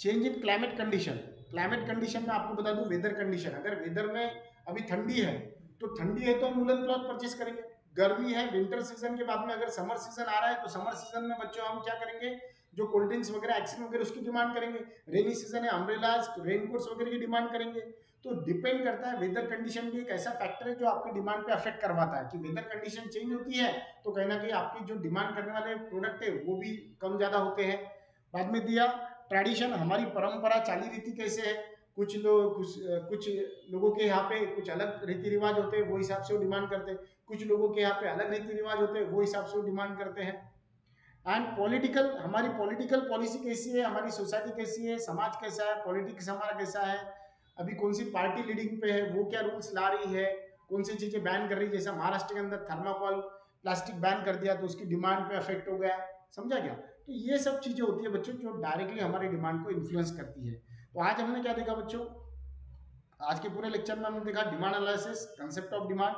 change in climate condition, climate condition में आपको बता दूं वेदर कंडीशन, अगर वेदर में अभी ठंडी है तो ठंडी है तो हम वुलन क्लॉथ परचेस करेंगे, गर्मी है विंटर सीजन के बाद में अगर समर सीजन आ रहा है तो समर सीजन में बच्चों हम क्या करेंगे, जो कोल्ड ड्रिंक्स वगैरह आइसक्रीम वगैरह उसकी डिमांड करेंगे, रेनी सीजन है अम्ब्रेलाज रेनकोट्स वगैरह की डिमांड करेंगे। तो डिपेंड करता है, वेदर कंडीशन भी एक ऐसा फैक्टर है जो आपकी डिमांड पे अफेक्ट करवाता है, कि वेदर कंडीशन चेंज होती है तो कहीं ना कहीं आपकी जो डिमांड करने वाले प्रोडक्ट है वो भी कम ज्यादा होते हैं। बाद में दिया ट्रेडिशन, हमारी परंपरा चाली रीति कैसे है, कुछ लोग कुछ लोगों के यहाँ पे कुछ अलग रीति रिवाज होते हैं वो हिसाब से वो डिमांड करते हैं, कुछ लोगों के यहाँ पे अलग रीति रिवाज होते हैं वो हिसाब से वो डिमांड करते हैं। एंड पॉलिटिकल, हमारी पॉलिटिकल पॉलिसी कैसी है, हमारी सोसाइटी कैसी है, समाज कैसा है, पॉलिटिक्स हमारा कैसा है, अभी कौन सी पार्टी लीडिंग पे है, वो क्या रूल्स ला रही है, कौन सी चीजें बैन कर रही है, जैसा महाराष्ट्र के अंदर थर्माकोल प्लास्टिक बैन कर दिया तो उसकी डिमांड पे अफेक्ट हो गया, समझा क्या। तो ये सब चीजें होती है बच्चों जो डायरेक्टली हमारी डिमांड को इन्फ्लुएंस करती है। तो आज हमने क्या देखा बच्चों, आज के पूरे लेक्चर में हमने देखा demand analysis, concept of demand,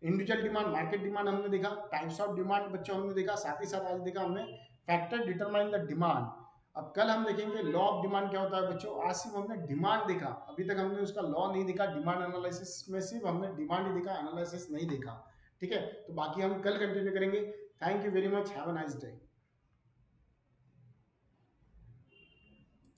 individual demand, market demand हमने देखा, टाइप्स ऑफ डिमांड बच्चों हमने देखा, साथ ही साथ आज देखा हमने फैक्टर डिटरमाइन द डिमांड। अब कल हम देखेंगे लॉ ऑफ डिमांड क्या होता है बच्चों, आज सिर्फ हमने डिमांड देखा, अभी तक हमने उसका लॉ नहीं देखा, डिमांड एनालिसिस में सिर्फ हमने डिमांड ही देखा, एनालिसिस नहीं देखा। ठीक है, तो बाकी हम कल कंटिन्यू करेंगे। Thank you very much, have a nice day.